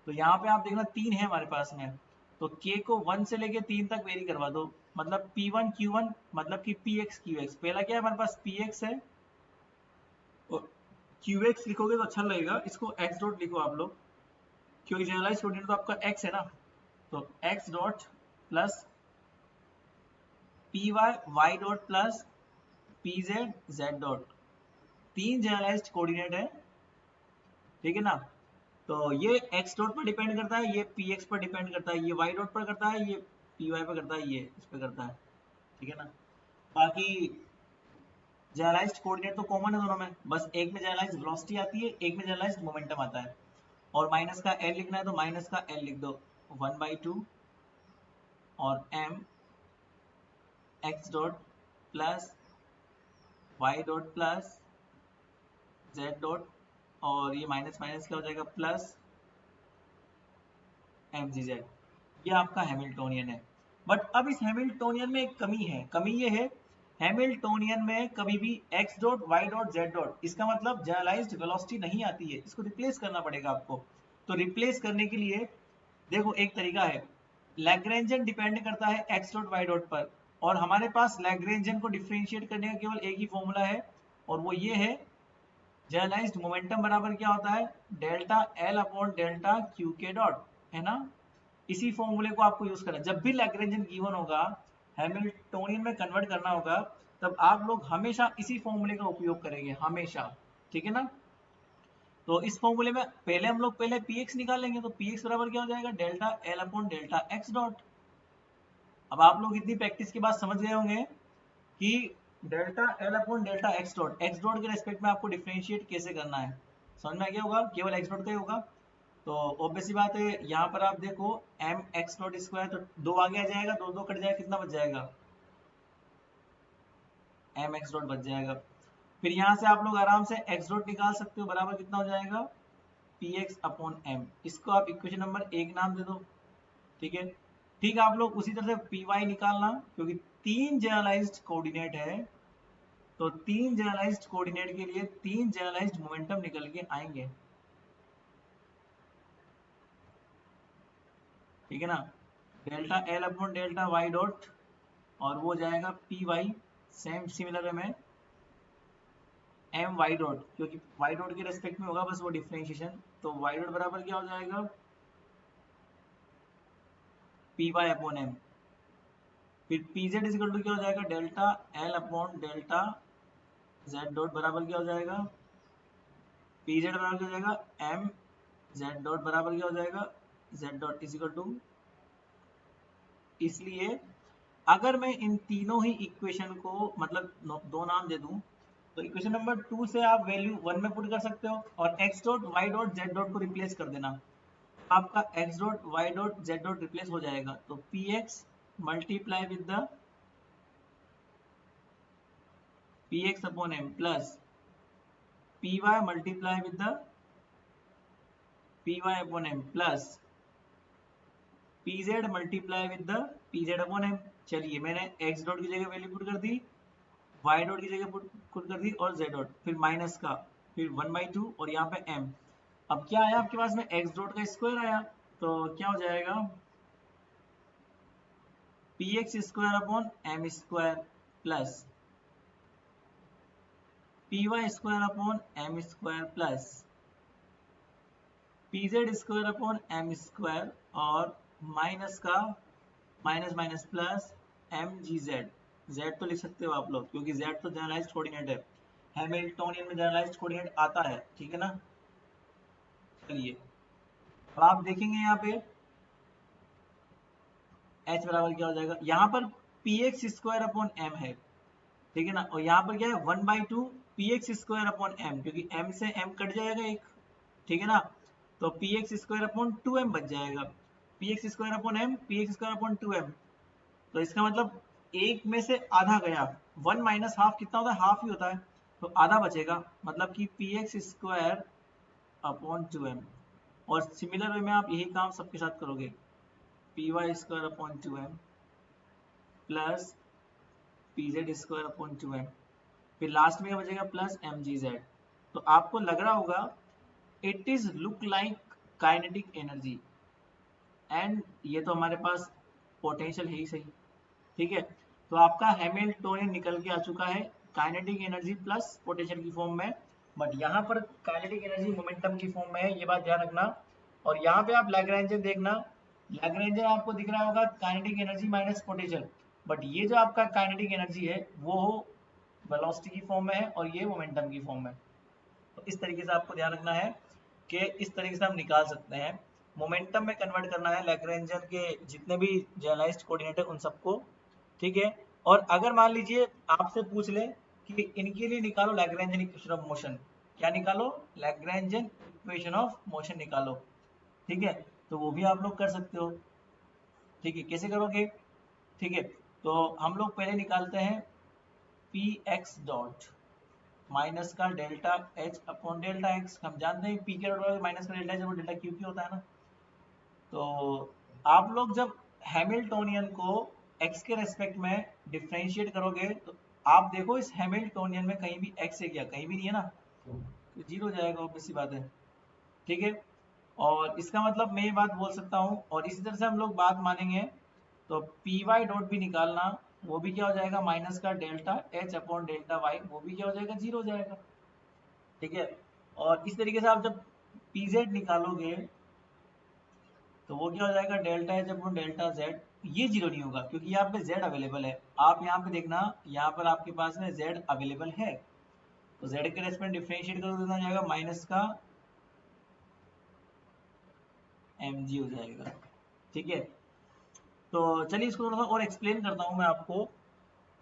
तो यहाँ पे आप देखना 3 है हमारे पास में, तो के को 1 से लेके 3 तक वेरी करवा दो, मतलब P1 Q1 मतलब कि PX QX। पहला क्या है हमारे पास, PX है, और QX लिखोगे तो अच्छा लगेगा, इसको x डॉट लिखो आप लोग, क्योंकि जनरलाइज्ड कोऑर्डिनेट तो आपका x है ना। तो x dot plus P Y dot plus P Z dot, 3 generalised coordinate है, ठीक है ना। तो ये x डॉट पर डिपेंड करता है, ये px पर डिपेंड करता है, ये y डॉट पर करता है, ये py पर करता है, ये इस पर करता है, ठीक है ना। बाकी जनरलाइज्ड कोऑर्डिनेट तो कॉमन है दोनों में, बस एक में जनरलाइज्ड वेलोसिटी आती है, एक में जनरलाइज्ड मोमेंटम आता है। और माइनस का एल लिखना है तो माइनस का एल लिख दो 1/2 और m x dot plus y dot plus z dot, और ये माइनस माइनस क्या हो जाएगा प्लस mgz। ये आपका हैमिल्टोनियन है। बट अब इस हैमिल्टोनियन में एक कमी है, कमी ये है हैमिल्टोनियन में कभी भी x dot y dot z dot, इसका मतलब जनरलाइज्ड वेलोसिटी नहीं आती है, इसको रिप्लेस करना पड़ेगा आपको। तो रिप्लेस करने के लिए देखो एक तरीका है, लैग्रेंजन डिपेंड करता है x डॉट y डॉट पर, और हमारे पास लैग्रेंजन को डिफरेंशिएट करने का केवल एक ही फॉर्मूला है, और वो ये है जनरलाइज्ड मोमेंटम बराबर क्या होता है delta L upon delta Q के डॉट, है ना। इसी फॉर्मूले को आपको यूज करना है जब भी लैग्रेंजन गिवन होगा, हैमिल्टोनियन में कन्वर्ट करना होगा, तब आप लोग हमेशा इसी फॉर्मूले का उपयोग करेंगे हमेशा, ठीक है ना। तो इस फॉर्मूले में पहले हम लोग पहले px निकालेंगे, तो px बराबर क्या हो जाएगा delta L upon delta X dot. अब आप लोग इतनी प्रैक्टिस के बाद समझ गए होंगे कि delta L upon delta X dot के रेस्पेक्ट में आपको डिफरेंशिएट कैसे करना है, समझ में आ गया होगा, केवल एक्स डॉट का ही होगा। तो ऑब्वियस सी बात है, यहाँ पर आप देखो एम एक्स डॉट स्क्वायर, तो दो आगे आ जाएगा, दो दो कट जाएगा, कितना बच जाएगा एम एक्स डॉट बच जाएगा। फिर यहाँ से आप लोग आराम से एक्स डॉट निकाल सकते हो, बराबर कितना हो जाएगा पी एक्स अपॉन एम, इसको आप इक्वेशन नंबर 1 नाम दे दो, ठीक है। ठीक है, आप लोग उसी तरह से पी वाई निकालना, क्योंकि तीन जनरलाइज्ड कोऑर्डिनेट है, तो तीन जनरलाइज्ड कोऑर्डिनेट के लिए तीन जनरलाइज्ड मोमेंटम निकल के आएंगे, ठीक है ना। Delta L upon delta y dot, और वो जाएगा पी वाई, सेम सिमिलर है में एम वाई डॉट, क्योंकि वाई डॉट के रेस्पेक्ट में होगा बस वो डिफरेंशिएशन, तो वाई डॉट बराबर क्या हो जाएगा पी वाई अपॉन एम। फिर पी जेड इजिकल टू क्या हो जाएगा delta L upon delta Z dot, बराबर क्या हो जाएगा पी जेड बराबर क्या हो जाएगा एम जेड डॉट, बराबर क्या हो जाएगा जेड डॉट इजिकल टू। इसलिए अगर मैं इन तीनों ही इक्वेशन को मतलब दो नाम दे दूं, तो इक्वेशन नंबर 2 से आप वैल्यू 1 में पुट कर सकते हो, और x dot y dot z dot को रिप्लेस कर देना, आपका x dot y dot z dot replace हो जाएगा। तो px multiply with the px upon m plus py multiply with the py upon m plus pz multiply with the pz upon m। चलिए मैंने x dot की जगह value put कर दी, y dot की जगह पुट कर दी, और z डॉट, फिर माइनस का, फिर 1/2 और यहाँ पे m। अब क्या आया आपके पास में x डॉट का स्क्वायर आया, तो क्या हो जाएगा px square upon m square plus py square upon m square plus pz square upon m square, और माइनस का minus minus plus mgz, z तो लिख सकते हो आप लोग, क्योंकि z तो जनरलाइज्ड कोऑर्डिनेट है, हैमिल्टोनियन में जनरलाइज्ड कोऑर्डिनेट आता है, ठीक है ना। चलिए अब आप देखेंगे यहाँ पे h बराबर क्या हो जाएगा, यहाँ पर px स्क्वायर अपॉन m है, ठीक है ना, और यहाँ पर क्या है 1/2 px स्क्वायर अपॉन m, क्योंकि m से m कट जाएगा एक, ठीक है ना, तो px स्क्वायर अपॉन 2m बच जाएगा, px square upon m px square upon 2m। तो इसका मतलब एक में से आधा गया, 1 माइनस हाफ कितना होता है, हाफ ही होता है, तो आधा बचेगा, मतलब कि px स्क्वायर अपॉन 2m। और सिमिलर वे में आप यही काम सबके साथ करोगे, py square upon 2m plus pz square upon 2m, फिर लास्ट में क्या बचेगा प्लस mgz। तो आपको लग रहा होगा it is look like kinetic energy, and ये तो हमारे पास पोटेंशियल है ही सही, ठीक है। तो आपका हैमिल्टोनियन निकल के आ चुका है काइनेटिक एनर्जी प्लस पोटेंशियल की फॉर्म में, बट यहाँ पर काइनेटिक एनर्जी मोमेंटम की फॉर्म में है, ये बात ध्यान रखना। और यहाँ पे आप लैग्रेंजन देखना, लैग्रेंजन आपको दिख रहा होगा kinetic energy minus potential, but ये जो आपका काइनेटिक एनर्जी है वो वेलोसिटी की फॉर्म में है, और ये मोमेंटम की फॉर्म में। तो इस तरीके से आपको ध्यान रखना है कि इस तरीके से हम निकाल सकते हैं, मोमेंटम में कन्वर्ट करना है लैग्रेंजन के जितने भी जनरलाइज्ड कोऑर्डिनेट है उन सबको, ठीक है। और अगर मान लीजिए आपसे पूछ ले कि इनके लिए निकालो लैग्रेंजियन इक्वेशन ऑफ मोशन। क्या निकालो? लैग्रेंजियन इक्वेशन ऑफ मोशन निकालो। ठीक है, तो वो भी आप लोग कर सकते हो। ठीक है, कैसे करोगे? ठीक है, तो हम लोग पहले निकालते हैं पी एक्स डॉट माइनस का delta h upon delta x. हम जानते हैं पी के डॉट माइनस का delta h upon delta Q की होता है ना। तो आप लोग जब हैमिल्टोनियन को x के रेस्पेक्ट में डिफरेंशिएट करोगे तो आप देखो इस हैमिल्टोनियन में कहीं भी x है क्या? कहीं भी नहीं है ना, तो जीरो जाएगा, ऑब्वियस सी बात है। ठीक है, और इसका मतलब मैं ये बात बोल सकता हूँ, और इसी तरह से हम लोग बात मानेंगे तो पी वाई डॉट भी निकालना, वो भी क्या हो जाएगा? माइनस का delta h upon delta y, वो भी क्या हो जाएगा? जीरो हो जाएगा। ठीक है, और इस तरीके से आप जब पी जेड निकालोगे तो वो क्या हो जाएगा? Delta h upon delta Z. ये जीरो नहीं होगा क्योंकि यहाँ पे जेड अवेलेबल है। आप यहाँ पे देखना, यहाँ पर आपके पास में जेड अवेलेबल है, तो जेड के रेस्पेक्ट डिफरेंशिएट करो तो कितना जाएगा? माइनस का एम जी हो जाएगा। ठीक है, तो चलिए इसको थोड़ा सा और एक्सप्लेन करता हूँ मैं आपको।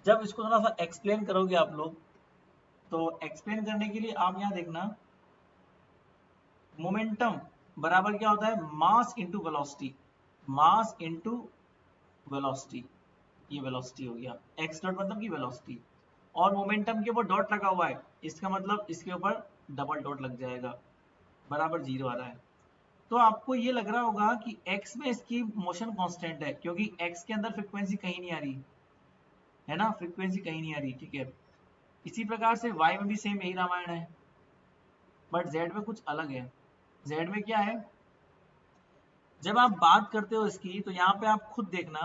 जब इसको थोड़ा सा एक्सप्लेन करोगे आप लोग, तो एक्सप्लेन करने के लिए आप यहाँ देखना, मोमेंटम बराबर क्या होता है? Mass into velocity. Mass into velocity, ये वेलोसिटी हो गया। एक्स डॉट मतलब कि वेलोसिटी, और मोमेंटम के ऊपर डॉट लगा हुआ है, इसका मतलब इसके ऊपर डबल डॉट लग जाएगा, बराबर जीरो आ रहा है। तो आपको ये लग रहा होगा कि x में इसकी मोशन कांस्टेंट है, क्योंकि x के अंदर फ्रीक्वेंसी कहीं नहीं आ रही है ना, फ्रीक्वेंसी कहीं नहीं आ रही। ठीक है, इसी प्रकार से y में भी सेम यही रामायण है, बट z में कुछ अलग है। z में क्या है? जब आप बात करते हो इसकी, तो यहाँ पे आप खुद देखना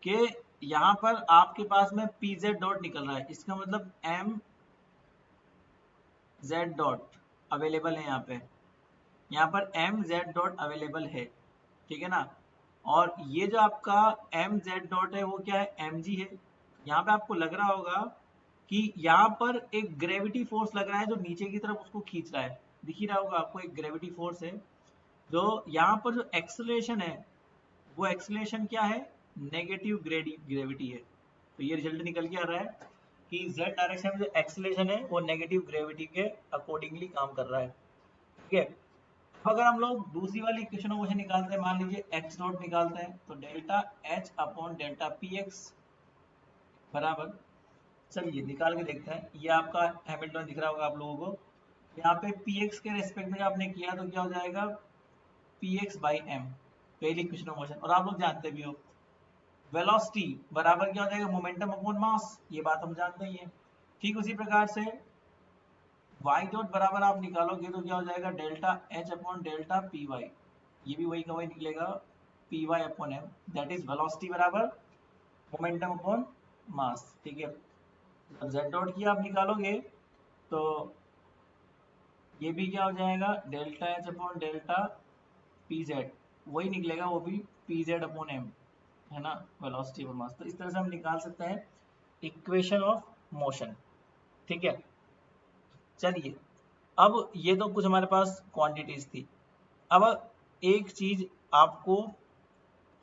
कि यहाँ पर आपके पास में पी जेड डॉट निकल रहा है, इसका मतलब एम जेड डॉट अवेलेबल है यहाँ पे, यहाँ पर एम जेड डॉट अवेलेबल है। ठीक है ना, और ये जो आपका एम जेड डॉट है वो क्या है? एम जी है। यहाँ पे आपको लग रहा होगा कि यहाँ पर एक ग्रेविटी फोर्स लग रहा है जो नीचे की तरफ उसको खींच रहा है, दिख ही रहा होगा आपको, एक ग्रेविटी फोर्स है। जो यहाँ पर जो एक्सेलरेशन है, वो एक्सेलरेशन क्या है? नेगेटिव ग्रेविटी है। तो ये रिजल्ट निकल के आ रहा है कि z डायरेक्शन में जो एक्सेलरेशन है वो नेगेटिव ग्रेविटी के अकॉर्डिंगली काम कर रहा है। ठीक है, अगर हम लोग दूसरी वाली इक्वेशन को निकालते हैं, मान लीजिए एक्स डॉट निकालते हैं, तो delta h upon delta P x बराबर, चलिए निकाल के देखते हैं। ये आपका हैमिल्टन दिख रहा होगा आप लोगों को, यहाँ पे पी एक्स के रेस्पेक्ट में आपने किया तो क्या हो जाएगा? पी एक्स बाई एम, पहली इक्वेशन ऑफ मोशन। और आप लोग जानते भी हो वेलोसिटी बराबर क्या हो जाएगा? मोमेंटम अपॉन मास, ये बात हम जानते ही हैं। ठीक उसी प्रकार से y डॉट बराबर आप निकालोगे तो क्या हो जाएगा? Delta h upon delta p y, ये भी वही का वही निकलेगा, p y upon m, that is velocity बराबर मोमेंटम अपॉन मास। ठीक है, जब z डॉट की आप निकालोगे तो ये भी क्या हो जाएगा? Delta h upon delta P Z, वही निकलेगा, वो भी पी जेड अपॉन एम, है ना, वेलोसिटी अपॉन मास। तो इस तरह से हम निकाल सकते हैं इक्वेशन ऑफ मोशन। ठीक है, चलिए अब ये तो कुछ हमारे पास क्वांटिटीज थी। अब एक चीज आपको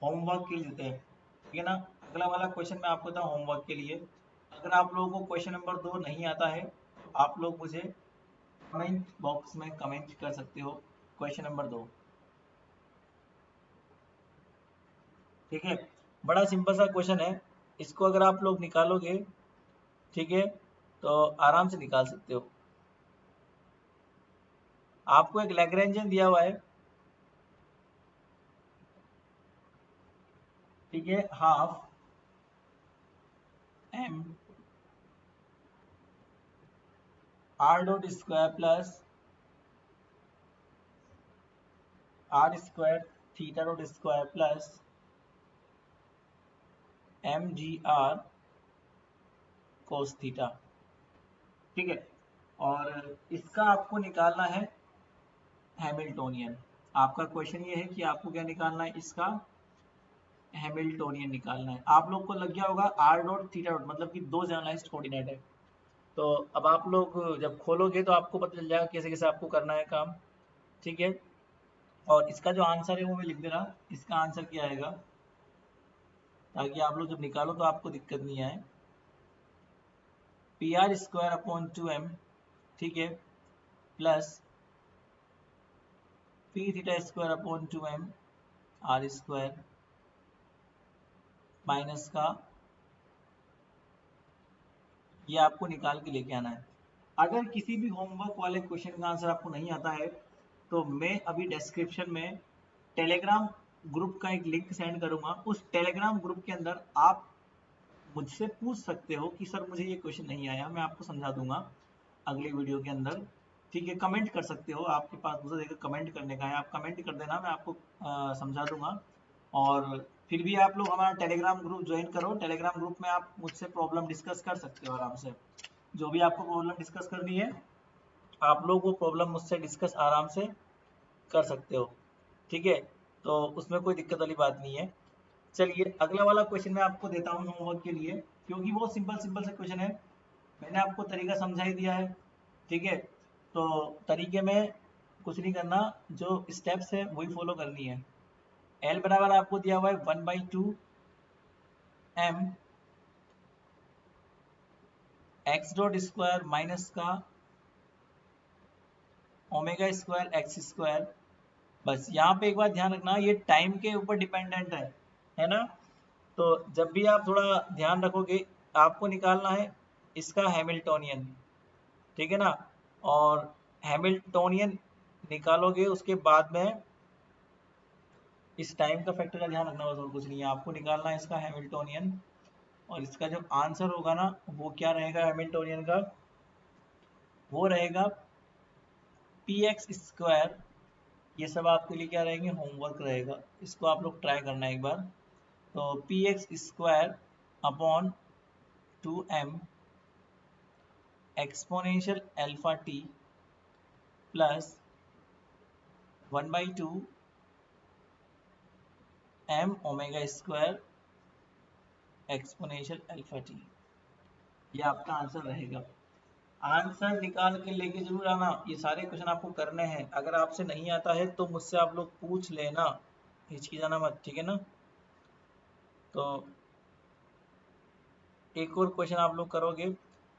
होमवर्क के लिए देते हैं, ठीक है ना। अगला वाला क्वेश्चन मैं आपको देता हूँ होमवर्क के लिए। अगर आप लोगों को क्वेश्चन नंबर 2 नहीं आता है, आप लोग मुझे कमेंट बॉक्स में कमेंट कर सकते हो क्वेश्चन नंबर 2। ठीक है, बड़ा सिंपल सा क्वेश्चन है, इसको अगर आप लोग निकालोगे, ठीक है, तो आराम से निकाल सकते हो। आपको एक लैग्रेंजियन दिया हुआ है, ठीक है, half m r dot square plus are square theta dot square plus m g r cos theta. ठीक है, और इसका आपको निकालना है हैमिल्टोनियन। आपका क्वेश्चन ये है कि आपको क्या निकालना है? इसका हैमिल्टोनियन निकालना है। आप लोग को लग गया होगा आर डॉट थीटा डॉट मतलब कि दो जनरलाइज्ड कोऑर्डिनेट है। तो अब आप लोग जब खोलोगे तो आपको पता चल जाएगा कैसे कैसे आपको करना है काम। ठीक है, और इसका जो आंसर है वो मैं लिख दे रहा, इसका आंसर क्या आएगा, ताकि आप लोग जब निकालो तो आपको दिक्कत नहीं आए। P R square upon 2m, ठीक है, plus p theta square upon 2m are square minus का, ये आपको निकाल के लेके आना है। अगर किसी भी होमवर्क वाले क्वेश्चन का आंसर आपको नहीं आता है तो मैं अभी डिस्क्रिप्शन में टेलीग्राम ग्रुप का एक लिंक सेंड करूंगा। उस टेलीग्राम ग्रुप के अंदर आप मुझसे पूछ सकते हो कि सर मुझे ये क्वेश्चन नहीं आया, मैं आपको समझा दूंगा अगली वीडियो के अंदर, ठीक है। कमेंट कर सकते हो, आपके पास दूसरा जगह कमेंट करने का है, आप कमेंट कर देना, मैं आपको समझा दूंगा। और फिर भी आप लोग हमारा टेलीग्राम ग्रुप ज्वाइन करो। टेलीग्राम ग्रुप में आप मुझसे प्रॉब्लम डिस्कस कर सकते हो आराम से, जो भी आपको प्रॉब्लम डिस्कस करनी है आप लोग वो प्रॉब्लम मुझसे डिस्कस आराम से कर सकते हो, ठीक है। तो उसमें कोई दिक्कत वाली बात नहीं है। चलिए अगला वाला क्वेश्चन मैं आपको देता हूँ होमवर्क के लिए, क्योंकि बहुत सिंपल सिंपल से क्वेश्चन है, मैंने आपको तरीका समझा ही दिया है, ठीक है। तो तरीके में कुछ नहीं करना, जो स्टेप्स है वही फॉलो करनी है। एल बराबर आपको दिया हुआ है 1/2 m x dot square minus का ओमेगा स्क्वायर एक्स स्क्वायर। बस यहाँ पे एक बात ध्यान रखना, ये टाइम के ऊपर डिपेंडेंट है ना। तो जब भी आप थोड़ा ध्यान रखोगे, आपको निकालना है इसका हैमिल्टोनियन, ठीक है ना। और हैमिल्टोनियन निकालोगे उसके बाद में इस टाइम का फैक्टर का ध्यान रखना, बस और कुछ नहीं है। आपको निकालना है इसका हैमिल्टोनियन, और इसका जो आंसर होगा ना वो क्या रहेगा हैमिल्टोनियन का, वो रहेगा पी एक्स स्क्वायर। ये सब आपके लिए क्या रहेंगे, होमवर्क रहेगा, इसको आप लोग ट्राई करना एक बार। तो P X square upon 2m exponential alpha T plus 1/2 m omega square exponential alpha T, ये आपका आंसर रहेगा। आंसर निकाल के लेके जरूर आना, ये सारे क्वेश्चन आपको करने हैं। अगर आपसे नहीं आता है तो मुझसे आप लोग पूछ लेना, हिचकिचाना मत, ठीक है ना। तो एक और क्वेश्चन आप लोग करोगे,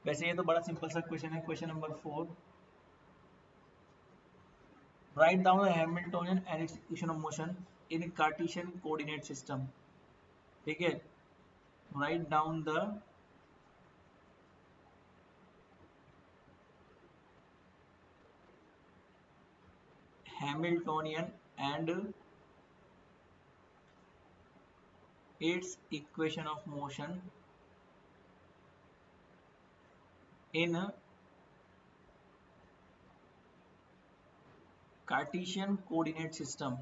वैसे ये तो बड़ा सिंपल सा क्वेश्चन है। Question number 4, write down the Hamiltonian and it's equation of motion in Cartesian coordinate system, ठीक है। Write down the Hamiltonian and it's equation of motion in Cartesian coordinate system,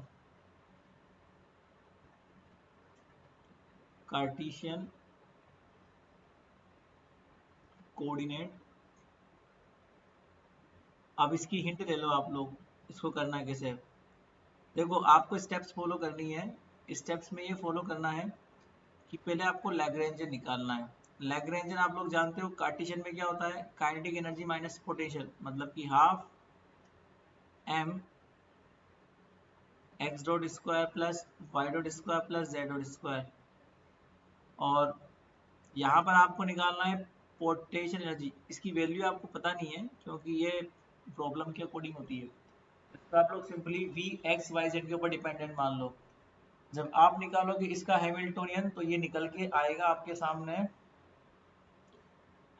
Cartesian coordinate. अब इसकी hint ले लो आप लोग, इसको करना कैसे है। देखो आपको स्टेप्स फॉलो करनी है। स्टेप्स में ये फॉलो करना है कि पहले आपको लैग्रेंजन निकालना है। लैग्रेंजन आप लोग जानते हो, कार्टेशियन में क्या होता है, काइनेटिक एनर्जी माइनस पोटेंशियल, मतलब कि half m x dot square plus y dot square plus z dot square. और यहाँ पर आपको निकालना है पोटेंशियल एनर्जी। इसकी वैल्यू आपको पता नहीं है क्योंकि ये प्रॉब्लम के अकॉर्डिंग होती है, तो आप लोग simply V X Y Z के ऊपर डिपेंडेंट मान लो। जब आप निकालोगे इसका हैमिल्टोनियन तो ये निकल के आएगा आपके सामने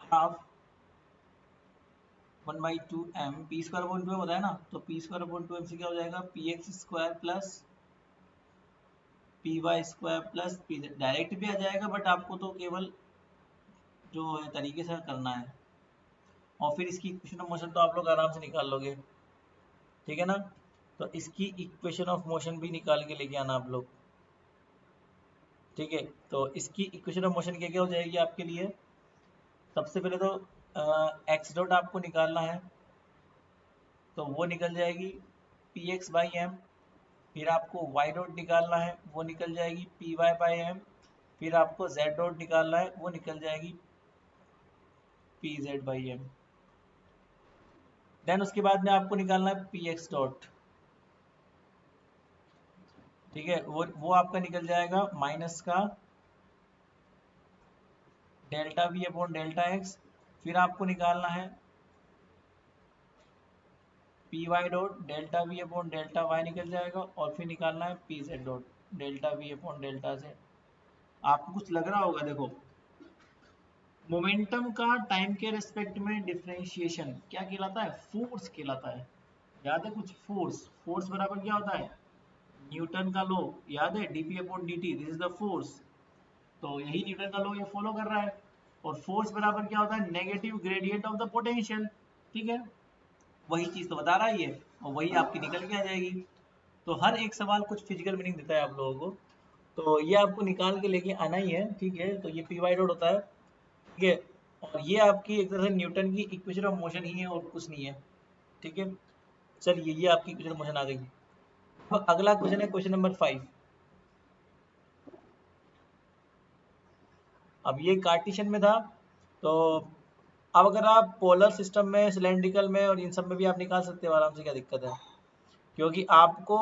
half 1/2 m P square upon 2m होता है ना, तो पी स्क्वायर अपॉन 2m से क्या हो जाएगा, P X square plus P Y square plus P Z. Direct भी आ जाएगा बट आपको तो केवल जो है तरीके से करना है, और फिर इसकी इक्वेशन ऑफ मोशन तो आप लोग आराम से निकाल लोगे, ठीक है ना। तो इसकी इक्वेशन ऑफ मोशन भी निकाल के लेके आना आप लोग, ठीक है। तो इसकी इक्वेशन ऑफ मोशन क्या क्या हो जाएगी आपके लिए, सबसे पहले तो एक्स डॉट आपको निकालना है, तो वो निकल जाएगी पी एक्स बाई एम। फिर आपको वाई डॉट निकालना है, वो निकल जाएगी पी वाई बाई एम। फिर आपको जेड डॉट निकालना है, वो निकल जाएगी P Z by M. Then उसके बाद में आपको निकालना है पी एक्स डॉट, ठीक है। वो आपका निकल जाएगा माइनस का delta V upon delta X फिर आपको निकालना है P Y dot delta V upon delta Y निकल जाएगा, और फिर निकालना है P Z dot delta V upon delta Z. आपको कुछ लग रहा होगा, देखो मोमेंटम का टाइम के रेस्पेक्ट में डिफरेंशिएशन क्या कहलाता है? फोर्स कहलाता है। याद है कुछ? फोर्स, फोर्स बराबर क्या होता है? न्यूटन का लॉ, याद है? DP upon DT, this is the force. तो यही न्यूटन का लॉ ये फॉलो कर रहा है। और फोर्स बराबर क्या होता है? Negative gradient of the potential. ठीक है, वही चीज तो बता रहा है ये, और वही आपकी निकल के आ जाएगी। तो हर एक सवाल कुछ फिजिकल मीनिंग देता है आप लोगों को, तो ये आपको निकाल के लेके आना ही है। ठीक है, तो ये पी वाई डॉट होता है। ठीक है, और ये आपकी एक तरह से न्यूटन की इक्वेशन ऑफ मोशन ही है और कुछ नहीं है। ठीक है, चलिए ये आपकी इक्वेशन ऑफ मोशन आ गई। अब अगला क्वेश्चन है क्वेश्चन नंबर 5। अब ये कार्टेशियन में था, तो अब अगर आप पोलर सिस्टम में, सिलेंड्रिकल में और इन सब में भी आप निकाल सकते हो आराम से, क्या दिक्कत है? क्योंकि आपको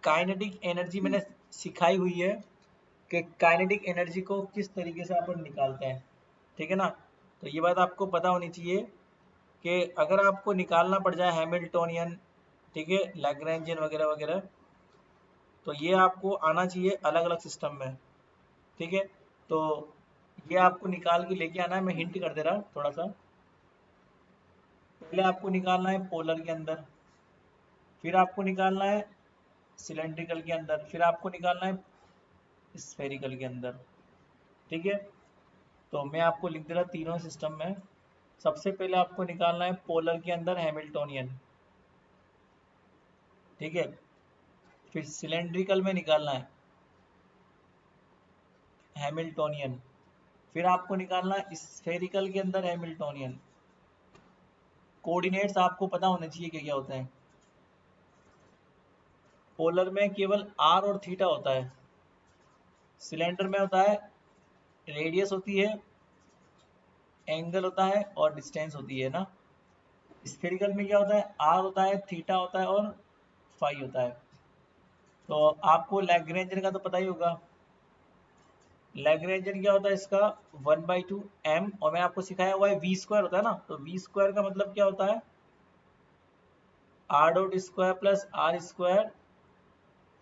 काइनेटिक एनर्जी मैंने सिखाई हुई है कि काइनेटिक एनर्जी को किस तरीके से अपन निकालते हैं। ठीक है ना, तो ये बात आपको पता होनी चाहिए कि अगर आपको निकालना पड़ जाए हैमिल्टोनियन, ठीक है, लैग्रेंजियन वगैरह वगैरह, तो ये आपको आना चाहिए अलग अलग सिस्टम में। ठीक है, तो ये आपको निकाल के लेके आना है। मैं हिंट कर दे रहा थोड़ा सा। पहले आपको निकालना है पोलर के अंदर, फिर आपको निकालना है सिलेंड्रिकल के अंदर, फिर आपको निकालना है स्फेरिकल के अंदर। ठीक है, तो मैं आपको लिख दे रहा तीनों सिस्टम में। सबसे पहले आपको निकालना है पोलर के अंदर हैमिल्टोनियन। ठीक है, फिर सिलेंड्रिकल में निकालना है हैमिल्टोनियन, फिर आपको निकालना है स्फेरिकल के अंदर हैमिल्टोनियन। कोऑर्डिनेट्स आपको पता होने चाहिए कि क्या होते हैं। पोलर में केवल आर और थीटा होता है, सिलेंडर में होता है रेडियस होती है, एंगल होता है और डिस्टेंस होती है ना। स्फेरिकल में क्या होता है? आर होता है, थीटा होता है और फाई होता है। तो आपको लैग्रेंजन का तो पता ही होगा। लैग्रेंजन क्या होता है इसका? 1/2m, और मैंने आपको सिखाया हुआ है वी स्क्वायर होता है ना, तो वी स्क्वायर का मतलब क्या होता है? R dot square plus are square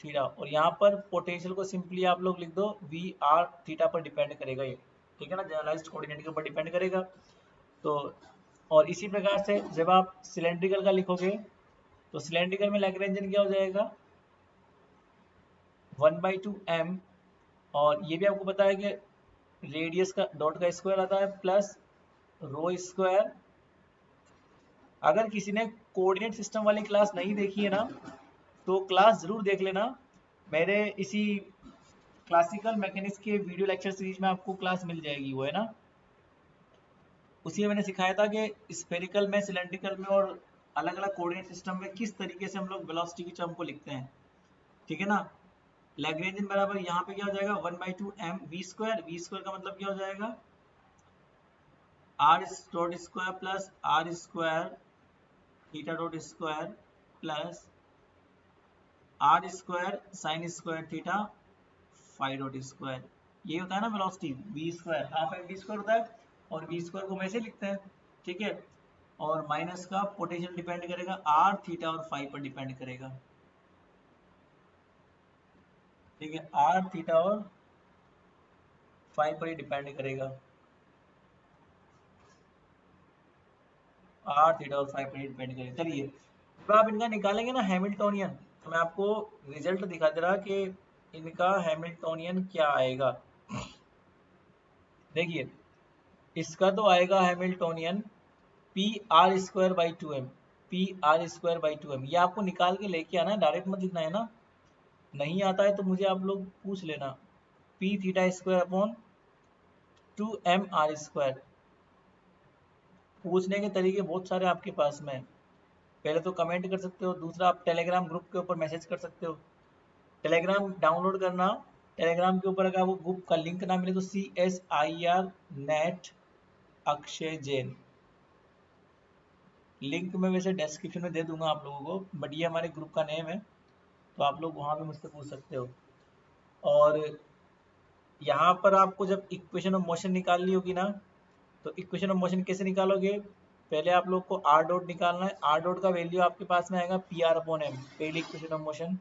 theta. और यहाँ पर पोटेंशियल को सिंपली आप लोग लिख दो वी आर थीटा पर डिपेंड करेगा ये। ठीक है ना, जनरलाइज्ड कोऑर्डिनेट के ऊपर डिपेंड करेगा। तो और इसी प्रकार से जब आप सिलेंड्रिकल का लिखोगे, तो सिलेंड्रिकल में लैग्रेंजन क्या हो जाएगा? 1/2m, और ये भी आपको पता है कि रेडियस का डॉट का स्क्वायर आता है प्लस रो स्क्वायर। अगर किसी ने कोऑर्डिनेट सिस्टम वाली क्लास नहीं देखी है ना, तो क्लास जरूर देख लेना। मेरे इसी क्लासिकल मैकेनिक्स के वीडियो लेक्चर सीरीज में आपको क्लास मिल जाएगी, वो है ना, उसी में मैंने सिखाया था कि स्फेरिकल में, सिलेंड्रिकल में और अलग अलग कोऑर्डिनेट सिस्टम में किस तरीके से हम लोग वेलोसिटी की टर्म को लिखते हैं। ठीक है ना, लैग्रेंजन बराबर यहाँ पे क्या हो जाएगा? 1/2m we square. We square का मतलब क्या हो जाएगा? R dot square plus are square theta dot square plus are square sine square theta phi dot square. ये होता है ना velocity, V square, half M V square होता है, और वी स्क्वायर को वैसे लिखते हैं। ठीक है, और माइनस का पोटेंशियल डिपेंड करेगा आर थीटा और फाई पर डिपेंड करेगा। ठीक है, आर थीटा और फाई पर ही डिपेंड करेगा, आर थीटा और फाई पर ही डिपेंड करेगा। चलिए, जब आप इनका निकालेंगे ना हैमिल्टोनियन, तो मैं आपको रिजल्ट दिखा दे रहा कि इनका हैमिल्टोनियन क्या आएगा। देखिए, इसका तो आएगा Hamiltonian P R square by 2m, P R square by 2m। ये आपको निकाल के लेके आना है, डायरेक्ट मत लिखना है ना। नहीं आता है तो मुझे आप लोग पूछ लेना। P theta square upon 2m are square. पूछने के तरीके बहुत सारे आपके पास में हैं। पहले तो कमेंट कर सकते हो, दूसरा आप टेलीग्राम ग्रुप के ऊपर मैसेज कर सकते हो। टेलीग्राम डाउनलोड करना, टेलीग्राम के ऊपर अगर वो ग्रुप का लिंक ना मिले तो CSIR net Akshay Jain, link मैं वैसे डिस्क्रिप्शन में दे दूंगा आप लोगों को, बट ये हमारे ग्रुप का नेम है, तो आप लोग वहाँ पे मुझसे पूछ सकते हो। और यहाँ पर आपको जब इक्वेशन ऑफ मोशन निकालनी होगी ना, तो इक्वेशन ऑफ मोशन कैसे निकालोगे? पहले आप लोग को आर डॉट निकालना है। आर डॉट का वैल्यू आपके पास में आएगा पी आर अपॉन एम, पहली इक्वेशन ऑफ मोशन।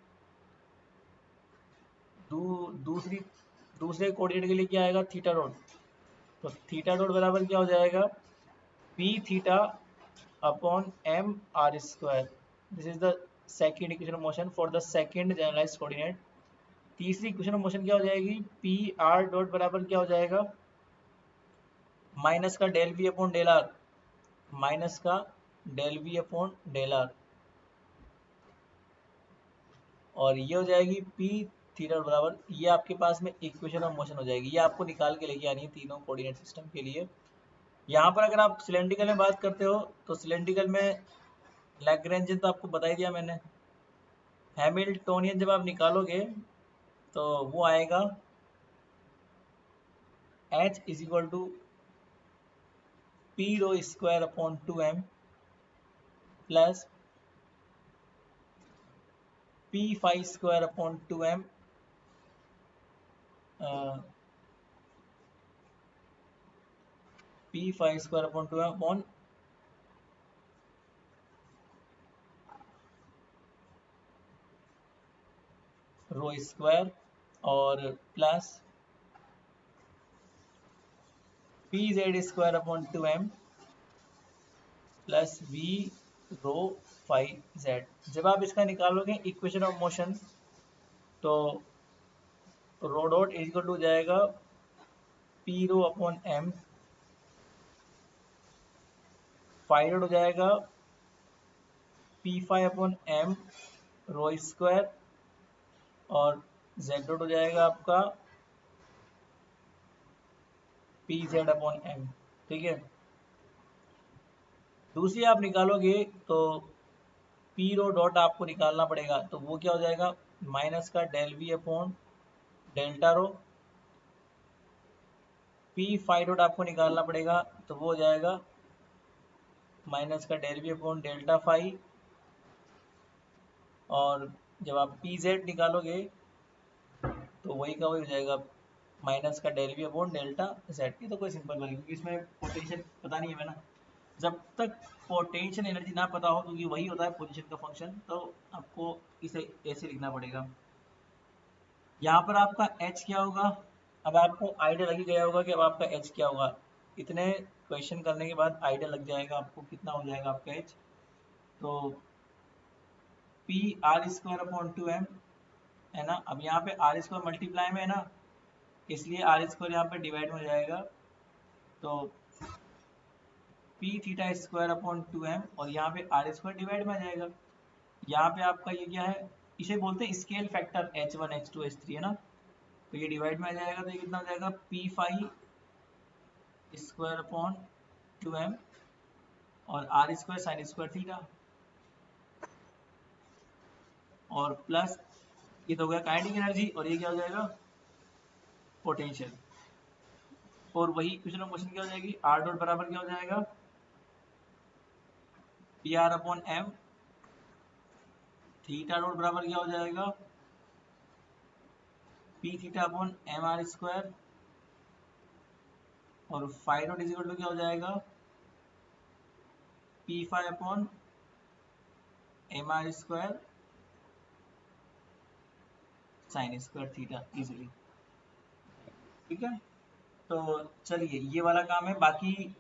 दूसरे कोऑर्डिनेट के लिए क्या आएगा? Theta dot. तो थीटा डॉट बराबर क्या हो जाएगा? P theta upon M R square. This is the second equation of motion for the second generalized coordinate. तीसरी इक्वेशन ऑफ मोशन क्या हो जाएगी? पी आर डॉट बराबर क्या हो जाएगा? माइनस का del V upon del R, minus का del V upon del R, और ये हो जाएगी पी थीटा बराबर, ये आपके पास में इक्वेशन ऑफ मोशन हो जाएगी। ये आपको निकाल के लेके आनी है तीनों कोऑर्डिनेट सिस्टम के लिए। यहाँ पर अगर आप सिलेंड्रिकल में बात करते हो तो सिलेंड्रिकल में लैग्रेंजियन तो आपको बता ही दिया मैंने। हैमिल्टोनियन जब आप निकालोगे तो वो आएगा H is equal to P rho square upon 2m plus P phi square upon 2m P phi square upon 2m upon rho square और plus P Z square upon 2m plus V rho phi Z. जब आप इसका निकालोगे equation of motion तो rho dot is equal to जाएगा P rho upon M, phi dot हो जाएगा P phi upon M rho square और Z dot हो जाएगा आपका पी जेड अपॉन एम। ठीक है, दूसरी आप निकालोगे तो पी रो डॉट आपको निकालना पड़ेगा, तो वो क्या हो जाएगा? माइनस का del V upon delta rho. P phi dot आपको निकालना पड़ेगा, तो वो हो जाएगा माइनस का del V upon delta phi, और जब आप पी जेड निकालोगे तो वही का वही हो जाएगा माइनस का del V upon delta Z. ये तो कोई सिंपल वाली, क्योंकि इसमें पोटेंशियल पता नहीं है ना। जब तक पोटेंशियल एनर्जी ना पता हो, क्योंकि वही होता है पोजीशन का फंक्शन, तो आपको इसे ऐसे लिखना पड़ेगा। यहाँ पर आपका h क्या होगा? अब आपको आइडिया लग ही गया होगा कि अब आपका h क्या होगा। इतने क्वेश्चन करने के बाद आइडिया लग जाएगा आपको कितना हो जाएगा आपका h। तो P R square upon 2m है ना। अब यहाँ पे आर स्क्वायर मल्टीप्लाई में है ना, इसलिए आर स्क्वायर यहाँ पे डिवाइड हो जाएगा, तो P theta square upon 2m, और यहाँ पे आर स्क्वायर डिवाइड में आ जाएगा। यहाँ पे आपका ये क्या है? इसे बोलते हैं scale factor h1 h2 h3 है ना। तो ये डिवाइड में आ जाएगा, तो ये कितना हो जाएगा? P phi square upon 2m और R square sine square theta, और प्लस ये तो हो गया काइनेटिक एनर्जी, और ये क्या हो जाएगा? पोटेंशियल। और वही इक्वेशन ऑफ मोशन क्या हो जाएगी? आर डॉट बराबर क्या हो जाएगा? P R upon M, theta dot बराबर क्या हो जाएगा? P theta upon M R square, और phi dot is equal to क्या हो जाएगा? P phi upon M R square sine square theta easily. ठीक है, तो चलिए ये वाला काम है। बाकी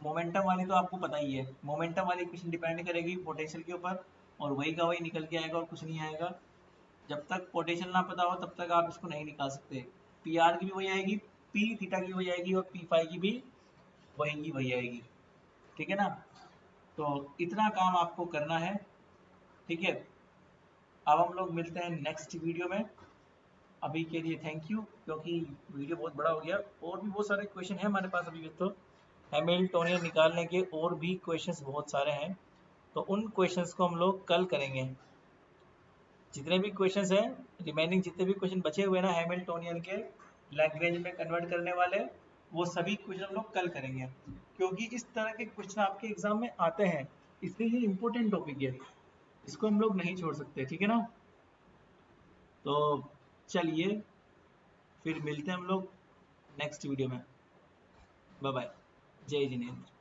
मोमेंटम वाली तो आपको पता ही है, मोमेंटम वाली क्वेश्चन डिपेंड करेगी पोटेंशियल के ऊपर, और वही का वही निकल के आएगा और कुछ नहीं आएगा। जब तक पोटेंशियल ना पता हो तब तक आप इसको नहीं निकाल सकते। पी आर की भी वही आएगी, पी थीटा की वही आएगी, और पी फाइव की भी वही आएगी। ठीक है ना, तो इतना काम आपको करना है। ठीक है, अब हम लोग मिलते हैं नेक्स्ट वीडियो में। अभी के लिए थैंक यू, क्योंकि वीडियो बहुत बड़ा हो गया, और भी बहुत सारे क्वेश्चन हैं हमारे पास अभी। तो हैमिल्टोनियन निकालने के और भी क्वेश्चंस बहुत सारे हैं, तो उन क्वेश्चंस को हम लोग कल करेंगे। जितने भी क्वेश्चंस हैं, रिमेनिंग जितने भी क्वेश्चन बचे हुए ना हैमिल्टोनियन के लैग्रेंज में कन्वर्ट करने वाले, वो सभी क्वेश्चन हम लोग कल करेंगे, क्योंकि इस तरह के क्वेश्चन आपके एग्जाम में आते हैं, इसलिए ये इम्पोर्टेंट टॉपिक है, इसको हम लोग नहीं छोड़ सकते। ठीक है ना, तो चलिए फिर मिलते हैं हम लोग नेक्स्ट वीडियो में। Bye bye. जय जिनेंद्र।